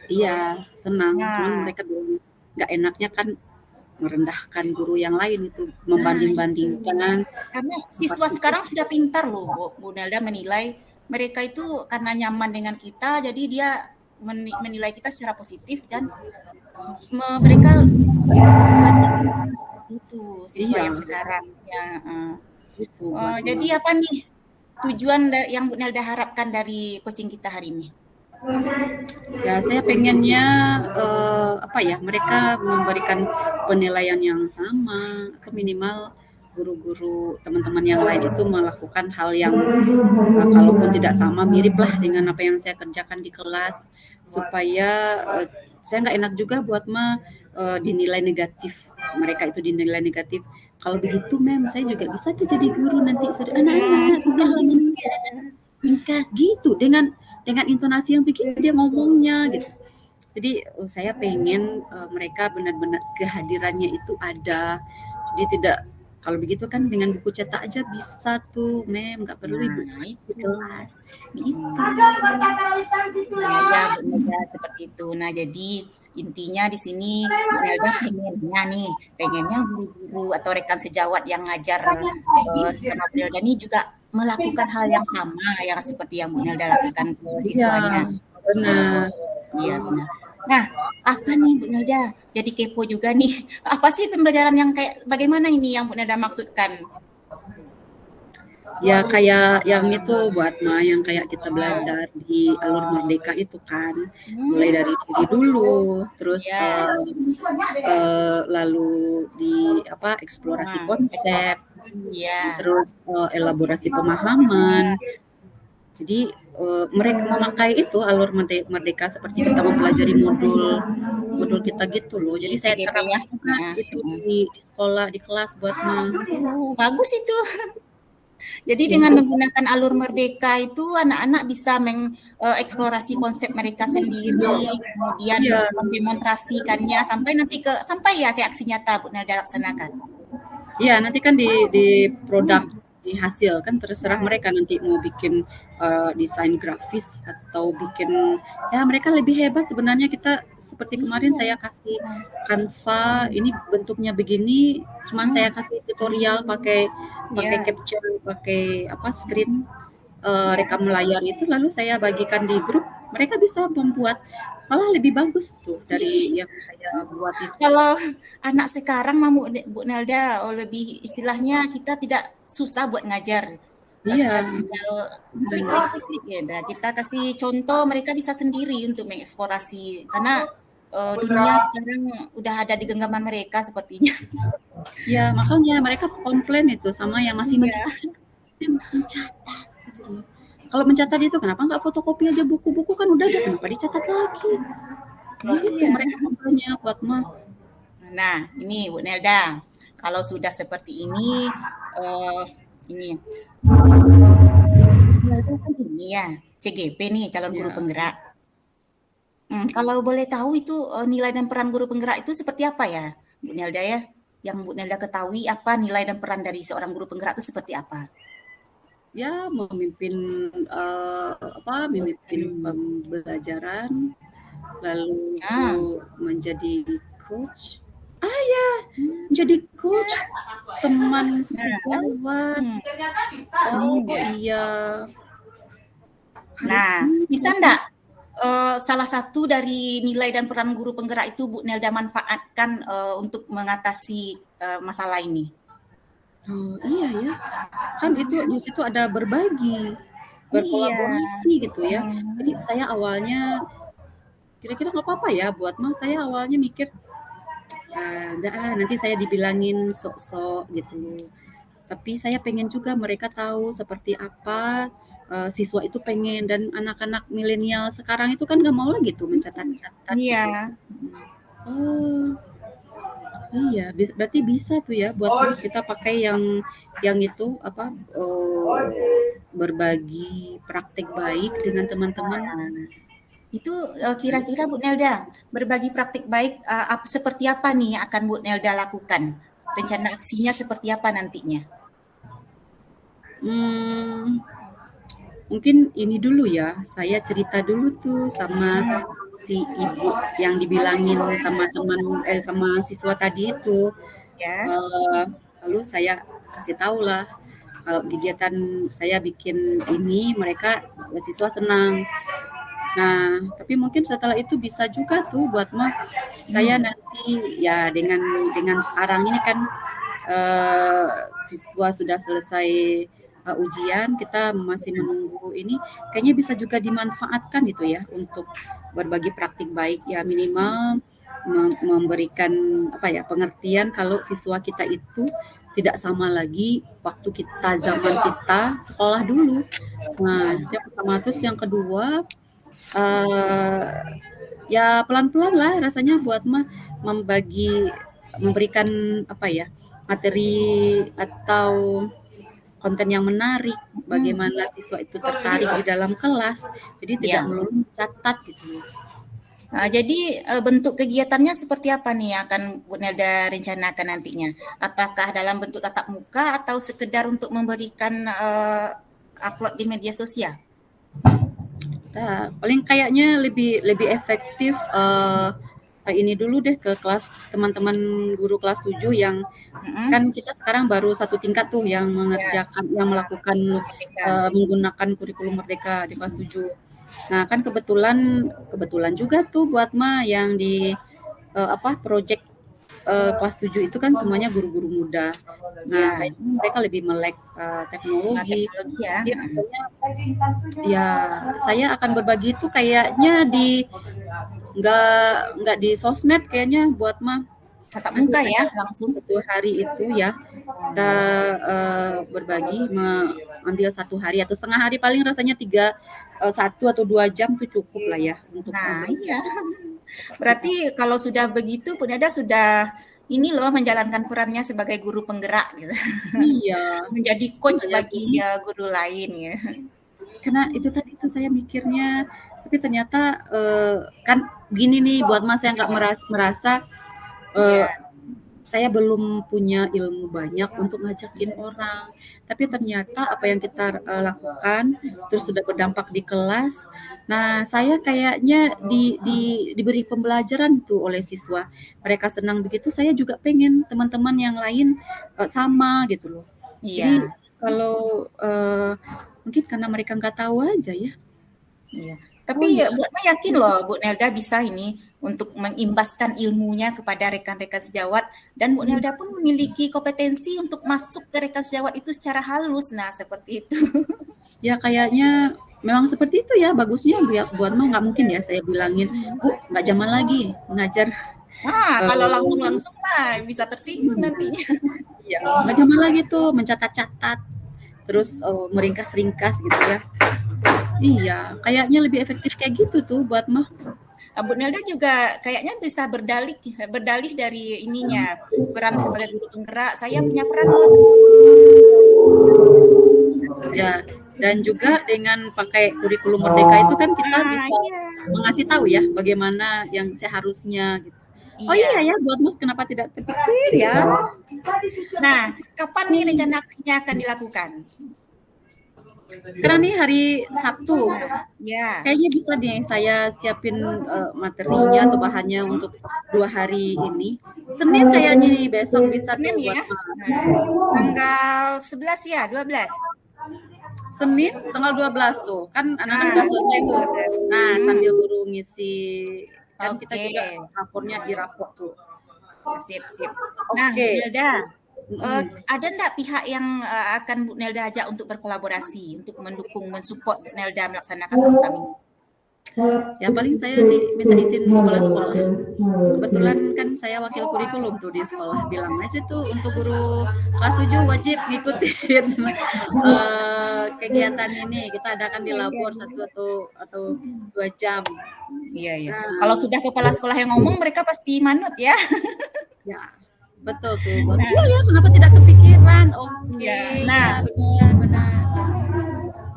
[SPEAKER 2] Iya, senang. Cuman mereka bilang nggak enaknya kan merendahkan guru yang lain itu, membanding-bandingkan.
[SPEAKER 3] Karena siswa sekarang sudah pintar loh, Bu Nelda menilai mereka itu karena nyaman dengan kita, jadi dia menilai kita secara positif dan mereka itu siswa yang sekarang ya. Jadi apa nih tujuan yang Bu Nelda harapkan dari coaching kita hari ini?
[SPEAKER 2] Ya saya pengennya apa ya, mereka memberikan penilaian yang sama atau minimal guru-guru teman-teman yang lain itu melakukan hal yang kalaupun tidak sama mirip lah dengan apa yang saya kerjakan di kelas, supaya saya nggak enak juga buat dinilai negatif, mereka itu dinilai negatif. Kalau begitu Mem saya juga bisa tuh jadi guru nanti, anak-anak halaman sekian. ringkas gitu dengan intonasi yang begitu dia ngomongnya gitu. Jadi saya pengen mereka benar-benar kehadirannya itu ada. Jadi tidak, kalau begitu kan dengan buku cetak aja bisa tuh, Mem, nggak perlu ibu di kelas gitu.
[SPEAKER 3] Ya, benar seperti itu. Nah, jadi intinya di sini Bu Nelda pengennya guru-guru atau rekan sejawat yang ngajar sama Bu Nelda ini juga melakukan hal yang sama yang seperti yang Bu Nelda lakukan ke siswanya.
[SPEAKER 2] Benar.
[SPEAKER 3] Iya, benar. Nah, apa nih Bu Nelda? Jadi kepo juga nih. Apa sih pembelajaran yang kayak bagaimana ini yang Bu Nelda maksudkan?
[SPEAKER 2] Ya kayak yang itu buat yang kayak kita belajar di Alur Merdeka itu kan, mulai dari diri dulu, terus lalu di eksplorasi konsep, terus elaborasi pemahaman. Jadi mereka memakai itu Alur Merdeka seperti kita mempelajari modul kita gitu loh. Jadi saya terapkan itu di sekolah, di kelas buat
[SPEAKER 3] bagus itu. Jadi dengan menggunakan Alur Merdeka itu anak-anak bisa mengeksplorasi konsep mereka sendiri, kemudian mendemonstrasikannya sampai ya ke aksi nyata Bu Nelda laksanakan.
[SPEAKER 2] Iya, nanti kan di produk, di hasil kan terserah mereka nanti mau bikin desain grafis atau bikin, ya mereka lebih hebat sebenarnya. Kita seperti kemarin saya kasih Canva, ini bentuknya begini, cuman saya kasih tutorial pakai capture, pakai screen rekam layar itu, lalu saya bagikan di grup, mereka bisa membuat malah lebih bagus tuh dari yang saya buat itu.
[SPEAKER 3] Kalau anak sekarang Bu Nelda lebih istilahnya kita tidak susah buat ngajar.
[SPEAKER 2] Iya.
[SPEAKER 3] Kita tinggal klik ya. Nah, kita kasih contoh, mereka bisa sendiri untuk mengeksplorasi karena dunia sekarang udah ada di genggaman mereka sepertinya.
[SPEAKER 2] Ya, makanya mereka komplain itu sama yang masih mencatat. Kalau mencatat itu kenapa nggak fotokopi aja buku-buku, kan udah ada, kenapa dicatat lagi? Itu mereka komplainnya buat
[SPEAKER 3] Nah, ini Bu Nelda, kalau sudah seperti ini ya CGP nih, calon guru penggerak. Kalau boleh tahu itu nilai dan peran guru penggerak itu seperti apa ya, Bu Nelda ya? Yang Bu Nelda ketahui apa nilai dan peran dari seorang guru penggerak itu seperti apa?
[SPEAKER 2] Ya, memimpin pembelajaran, lalu menjadi coach. Menjadi coach, teman sejawat. Iya.
[SPEAKER 3] Nah, bisa enggak salah satu dari nilai dan peran guru penggerak itu Bu Nelda manfaatkan untuk mengatasi masalah ini?
[SPEAKER 2] Oh iya ya, kan itu di situ ada berbagi, berkolaborasi gitu ya. Jadi saya awalnya kira-kira nggak apa-apa ya buat saya awalnya mikir enggak, nanti saya dibilangin sok-sok gitu. Tapi saya pengen juga mereka tahu seperti apa siswa itu pengen, dan anak-anak milenial sekarang itu kan nggak mau lagi tuh mencatat-catat.
[SPEAKER 3] Iya.
[SPEAKER 2] Oh. Iya, berarti bisa tuh ya buat kita pakai yang itu berbagi praktik baik dengan teman-teman.
[SPEAKER 3] Itu kira-kira Bu Nelda, berbagi praktik baik seperti apa nih yang akan Bu Nelda lakukan? Rencana aksinya seperti apa nantinya?
[SPEAKER 2] Mungkin ini dulu ya, saya cerita dulu tuh sama si ibu yang dibilangin sama sama siswa tadi itu. Lalu saya kasih tahu lah kalau kegiatan saya bikin ini, mereka siswa senang. Nah, tapi mungkin setelah itu bisa juga tuh buat saya nanti ya dengan sekarang ini kan siswa sudah selesai ujian, kita masih menunggu ini, kayaknya bisa juga dimanfaatkan gitu ya untuk berbagi praktik baik, ya minimal memberikan pengertian kalau siswa kita itu tidak sama lagi waktu kita zaman kita sekolah dulu. Nah, yang pertama, terus yang kedua ya pelan-pelan lah rasanya buat memberikan materi atau konten yang menarik, bagaimana siswa itu tertarik di dalam kelas. Jadi tidak
[SPEAKER 3] Ya.
[SPEAKER 2] melulu catat gitu.
[SPEAKER 3] Jadi bentuk kegiatannya seperti apa nih yang akan Bu Nelda rencanakan nantinya? Apakah dalam bentuk tatap muka atau sekedar untuk memberikan upload di media sosial?
[SPEAKER 2] Nah, paling kayaknya lebih efektif ini dulu deh ke kelas teman-teman guru kelas 7 yang kan kita sekarang baru satu tingkat tuh yang mengerjakan yang melakukan menggunakan kurikulum merdeka di kelas 7. Nah, kan kebetulan juga tuh buat yang di project kelas 7 itu kan semuanya guru-guru muda. Nah, kayaknya mereka lebih melek teknologi.
[SPEAKER 3] ya.
[SPEAKER 2] Jadi ya saya akan berbagi itu kayaknya nggak di sosmed kayaknya buat
[SPEAKER 3] tatap muka ya langsung
[SPEAKER 2] itu hari itu ya kita berbagi mengambil 1 hari atau setengah hari, paling rasanya 1 atau 2 jam tuh cukup lah ya untuk
[SPEAKER 3] iya. Berarti kalau sudah begitu Bu Nelda sudah ini loh menjalankan perannya sebagai guru penggerak gitu.
[SPEAKER 2] Iya.
[SPEAKER 3] Menjadi coach bagi guru lain ya.
[SPEAKER 2] Karena itu tadi itu saya mikirnya, tapi ternyata kan gini nih buat saya nggak merasa saya belum punya ilmu banyak untuk ngajakin orang, tapi ternyata apa yang kita lakukan terus sudah berdampak di kelas. Nah, saya kayaknya diberi pembelajaran tuh oleh siswa. Mereka senang begitu, saya juga pengen teman-teman yang lain sama gitu loh. Jadi kalau mungkin karena mereka nggak tahu aja ya.
[SPEAKER 3] Iya. Tapi Bu yakin loh Bu Nelda bisa ini untuk mengimbaskan ilmunya kepada rekan-rekan sejawat, dan Bu Nelda pun memiliki kompetensi untuk masuk ke rekan sejawat itu secara halus. Nah, seperti itu.
[SPEAKER 2] Ya kayaknya memang seperti itu ya, bagusnya buat nggak mungkin ya saya bilangin, Bu nggak zaman lagi ngajar.
[SPEAKER 3] Kalau langsung lah bisa tersinggung nantinya.
[SPEAKER 2] Iya, nggak zaman lagi tuh mencatat-catat, terus meringkas-ringkas gitu ya. Iya, kayaknya lebih efektif kayak gitu tuh buat
[SPEAKER 3] Bu Nelda juga kayaknya bisa berdalih dari ininya, peran sebagai guru penggerak. Saya punya peran loh.
[SPEAKER 2] Ya, dan juga dengan pakai kurikulum merdeka itu kan kita bisa mengasih tahu ya bagaimana yang seharusnya gitu. Oh iya ya, buat kenapa tidak terpikir ya?
[SPEAKER 3] Nah, kapan nih rencana aksinya akan dilakukan?
[SPEAKER 2] Sekarang nih hari Sabtu. Kayaknya bisa nih saya siapin materinya atau bahannya untuk 2 hari ini. Senin kayaknya nih besok bisa
[SPEAKER 3] Senin
[SPEAKER 2] tuh
[SPEAKER 3] ya? Tanggal 11 ya, 12.
[SPEAKER 2] Senin tanggal 12 tuh. Kan anak-anak udah selesai tuh. Nah, sambil guru ngisi kan kita juga rapornya di rapor tuh.
[SPEAKER 3] Sip. Nah, Bu Nelda, ada enggak pihak yang akan Bu Nelda ajak untuk berkolaborasi, untuk mendukung, mensupport Bu Nelda melaksanakan program ini?
[SPEAKER 2] Ya paling saya minta izin kepala sekolah. Kebetulan kan saya wakil kurikulum tuh di sekolah. Bilang aja tuh untuk guru kelas 7 wajib ngikutin kegiatan ini. Kita adakan di labor 1 atau 2 jam.
[SPEAKER 3] Iya. Kalau sudah kepala sekolah yang ngomong, mereka pasti manut ya.
[SPEAKER 2] Ya, betul tuh. Iya, kenapa tidak kepikiran? Oke. Nah, benar.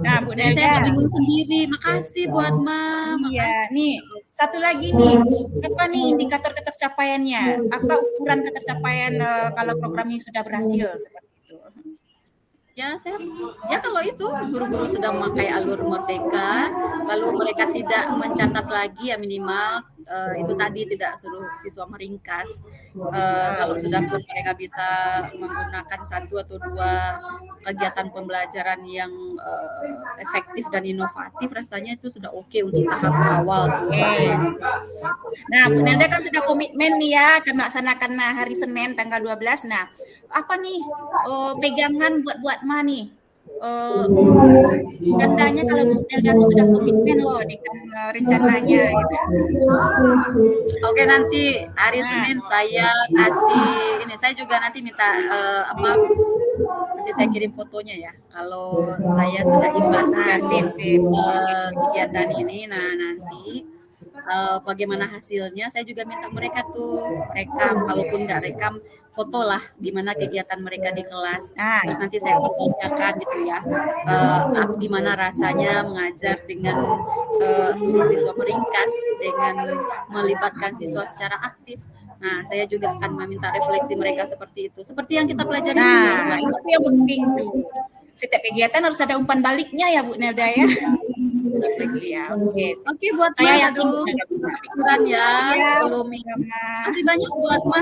[SPEAKER 2] Nah, Bu Nelda, saya bingung sendiri. Makasih buat
[SPEAKER 3] Iya, nih satu lagi nih, apa nih indikator ketercapaiannya? Apa ukuran ketercapaian kalau program ini sudah berhasil seperti itu?
[SPEAKER 2] Ya kalau itu guru-guru sudah memakai alur merdeka, lalu mereka tidak mencatat lagi ya minimal itu tadi tidak suruh siswa meringkas. Kalau sudah pun mereka bisa menggunakan 1 atau 2 kegiatan pembelajaran yang efektif dan inovatif, rasanya itu sudah oke untuk tahap awal tuh.
[SPEAKER 3] Nah, Bu Nelda kan sudah komitmen nih ya akan melaksanakan hari Senin tanggal 12. Nah, apa nih pegangan buat nih? Tandanya kalau Bu Nelda sudah komitmen loh dengan rencananya gitu.
[SPEAKER 2] Oke, nanti hari Senin saya kasih ini, saya juga nanti minta nanti saya kirim fotonya ya kalau saya sudah imbaskan kegiatan ini. Nah, nanti bagaimana hasilnya saya juga minta mereka tuh rekam, kalaupun nggak rekam foto lah gimana kegiatan mereka di kelas.
[SPEAKER 3] Ah,
[SPEAKER 2] Terus nanti saya fotokan gitu ya, gimana rasanya mengajar dengan suruh siswa meringkas, dengan melibatkan siswa secara aktif. Nah, saya juga akan meminta refleksi mereka seperti itu. Seperti yang kita pelajari dulu ya,
[SPEAKER 3] nah,
[SPEAKER 2] Bu Atma.
[SPEAKER 3] itu yang penting tuh. Setiap kegiatan harus ada umpan baliknya ya Bu Nelda ya.
[SPEAKER 2] Refleksi.
[SPEAKER 3] Iya, oke.
[SPEAKER 2] Oke, Bu Atma,
[SPEAKER 3] Saya yakin Bu
[SPEAKER 2] aduh,
[SPEAKER 3] Nelda bisa.
[SPEAKER 2] kepikiran ya
[SPEAKER 3] Iya,
[SPEAKER 2] sebelum ini.
[SPEAKER 3] sama.
[SPEAKER 2] Masih banyak Bu Atma.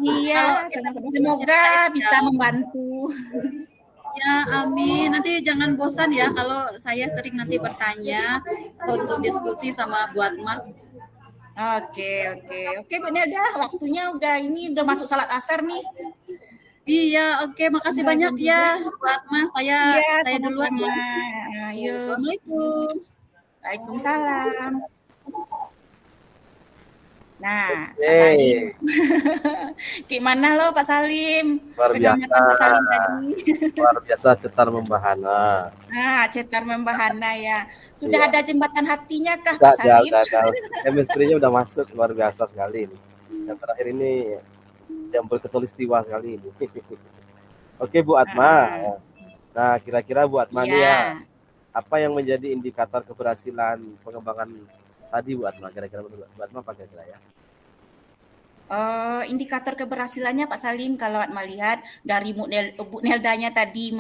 [SPEAKER 3] Iya,
[SPEAKER 2] Kalau kita
[SPEAKER 3] sama-sama. Semoga bisa membantu.
[SPEAKER 2] ya, amin. Nanti jangan bosan ya kalau saya sering nanti bertanya atau untuk diskusi sama Bu Atma.
[SPEAKER 3] Oke Bu Nelda, waktunya udah masuk salat asar nih.
[SPEAKER 2] Iya, oke. Makasih banyak ya, Bu Atma. Saya
[SPEAKER 3] Iya,
[SPEAKER 2] duluan ya.
[SPEAKER 3] sama-sama. Ayo.
[SPEAKER 2] Assalamualaikum.
[SPEAKER 3] Waalaikumsalam. Nah, Pak
[SPEAKER 1] Yeay.
[SPEAKER 3] Salim. Gimana lo Pak Salim?
[SPEAKER 1] Luar
[SPEAKER 3] Pengamatan
[SPEAKER 1] biasa.
[SPEAKER 3] Pak Salim tadi.
[SPEAKER 1] Luar biasa cetar membahana.
[SPEAKER 3] Nah, cetar membahana ya. Sudah
[SPEAKER 1] Iya.
[SPEAKER 3] ada jembatan hatinya kah Pak Salim?
[SPEAKER 1] Udah. Chemistry-nya udah masuk, luar biasa sekali ini. Yang terakhir ini yang berketulistiwa sekali ini. Oke Bu Atma. Nah, kira-kira Bu Atma nih ya, apa yang menjadi indikator keberhasilan pengembangan tadi Bu Atma? Kira-kira Bu Atma apa kira-kira ya?
[SPEAKER 3] Indikator keberhasilannya Pak Salim kalau Atma lihat dari Bu Neldanya tadi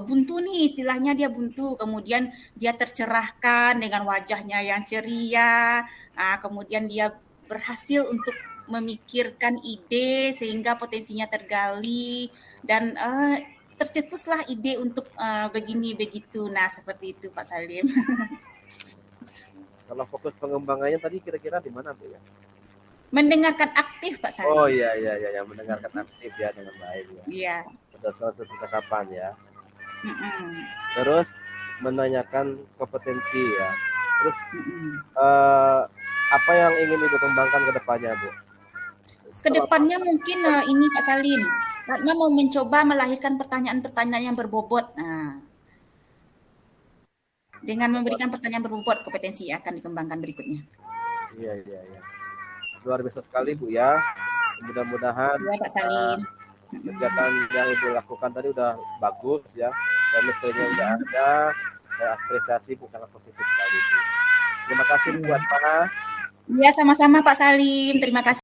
[SPEAKER 3] buntu nih, istilahnya dia buntu, kemudian dia tercerahkan dengan wajahnya yang ceria, kemudian dia berhasil untuk memikirkan ide sehingga potensinya tergali dan tercetuslah ide untuk begini begitu. Nah, seperti itu Pak Salim.
[SPEAKER 1] Kalau fokus pengembangannya tadi kira-kira di mana Bu ya?
[SPEAKER 3] Mendengarkan aktif Pak Salim.
[SPEAKER 1] Oh iya, mendengarkan aktif ya dengan baik ya.
[SPEAKER 3] Iya.
[SPEAKER 1] Berdasarkan percakapan ya. Terus menanyakan kompetensi ya. Terus apa yang ingin Ibu kembangkan ke depannya Bu?
[SPEAKER 3] Kedepannya mungkin ini Pak Salim, Ratna mau mencoba melahirkan pertanyaan-pertanyaan yang berbobot. Nah, dengan memberikan pertanyaan berbobot, kompetensi akan dikembangkan berikutnya.
[SPEAKER 1] Iya. Luar biasa sekali Bu ya. Mudah-mudahan
[SPEAKER 3] ya, Pak Salim.
[SPEAKER 1] Kegiatan yang Ibu lakukan tadi udah bagus ya. Chemistry-nya udah ada. Saya apresiasi Bu, sangat positif sekali Bu. Terima kasih Bu Atma.
[SPEAKER 3] Ya, sama-sama Pak Salim. Terima kasih.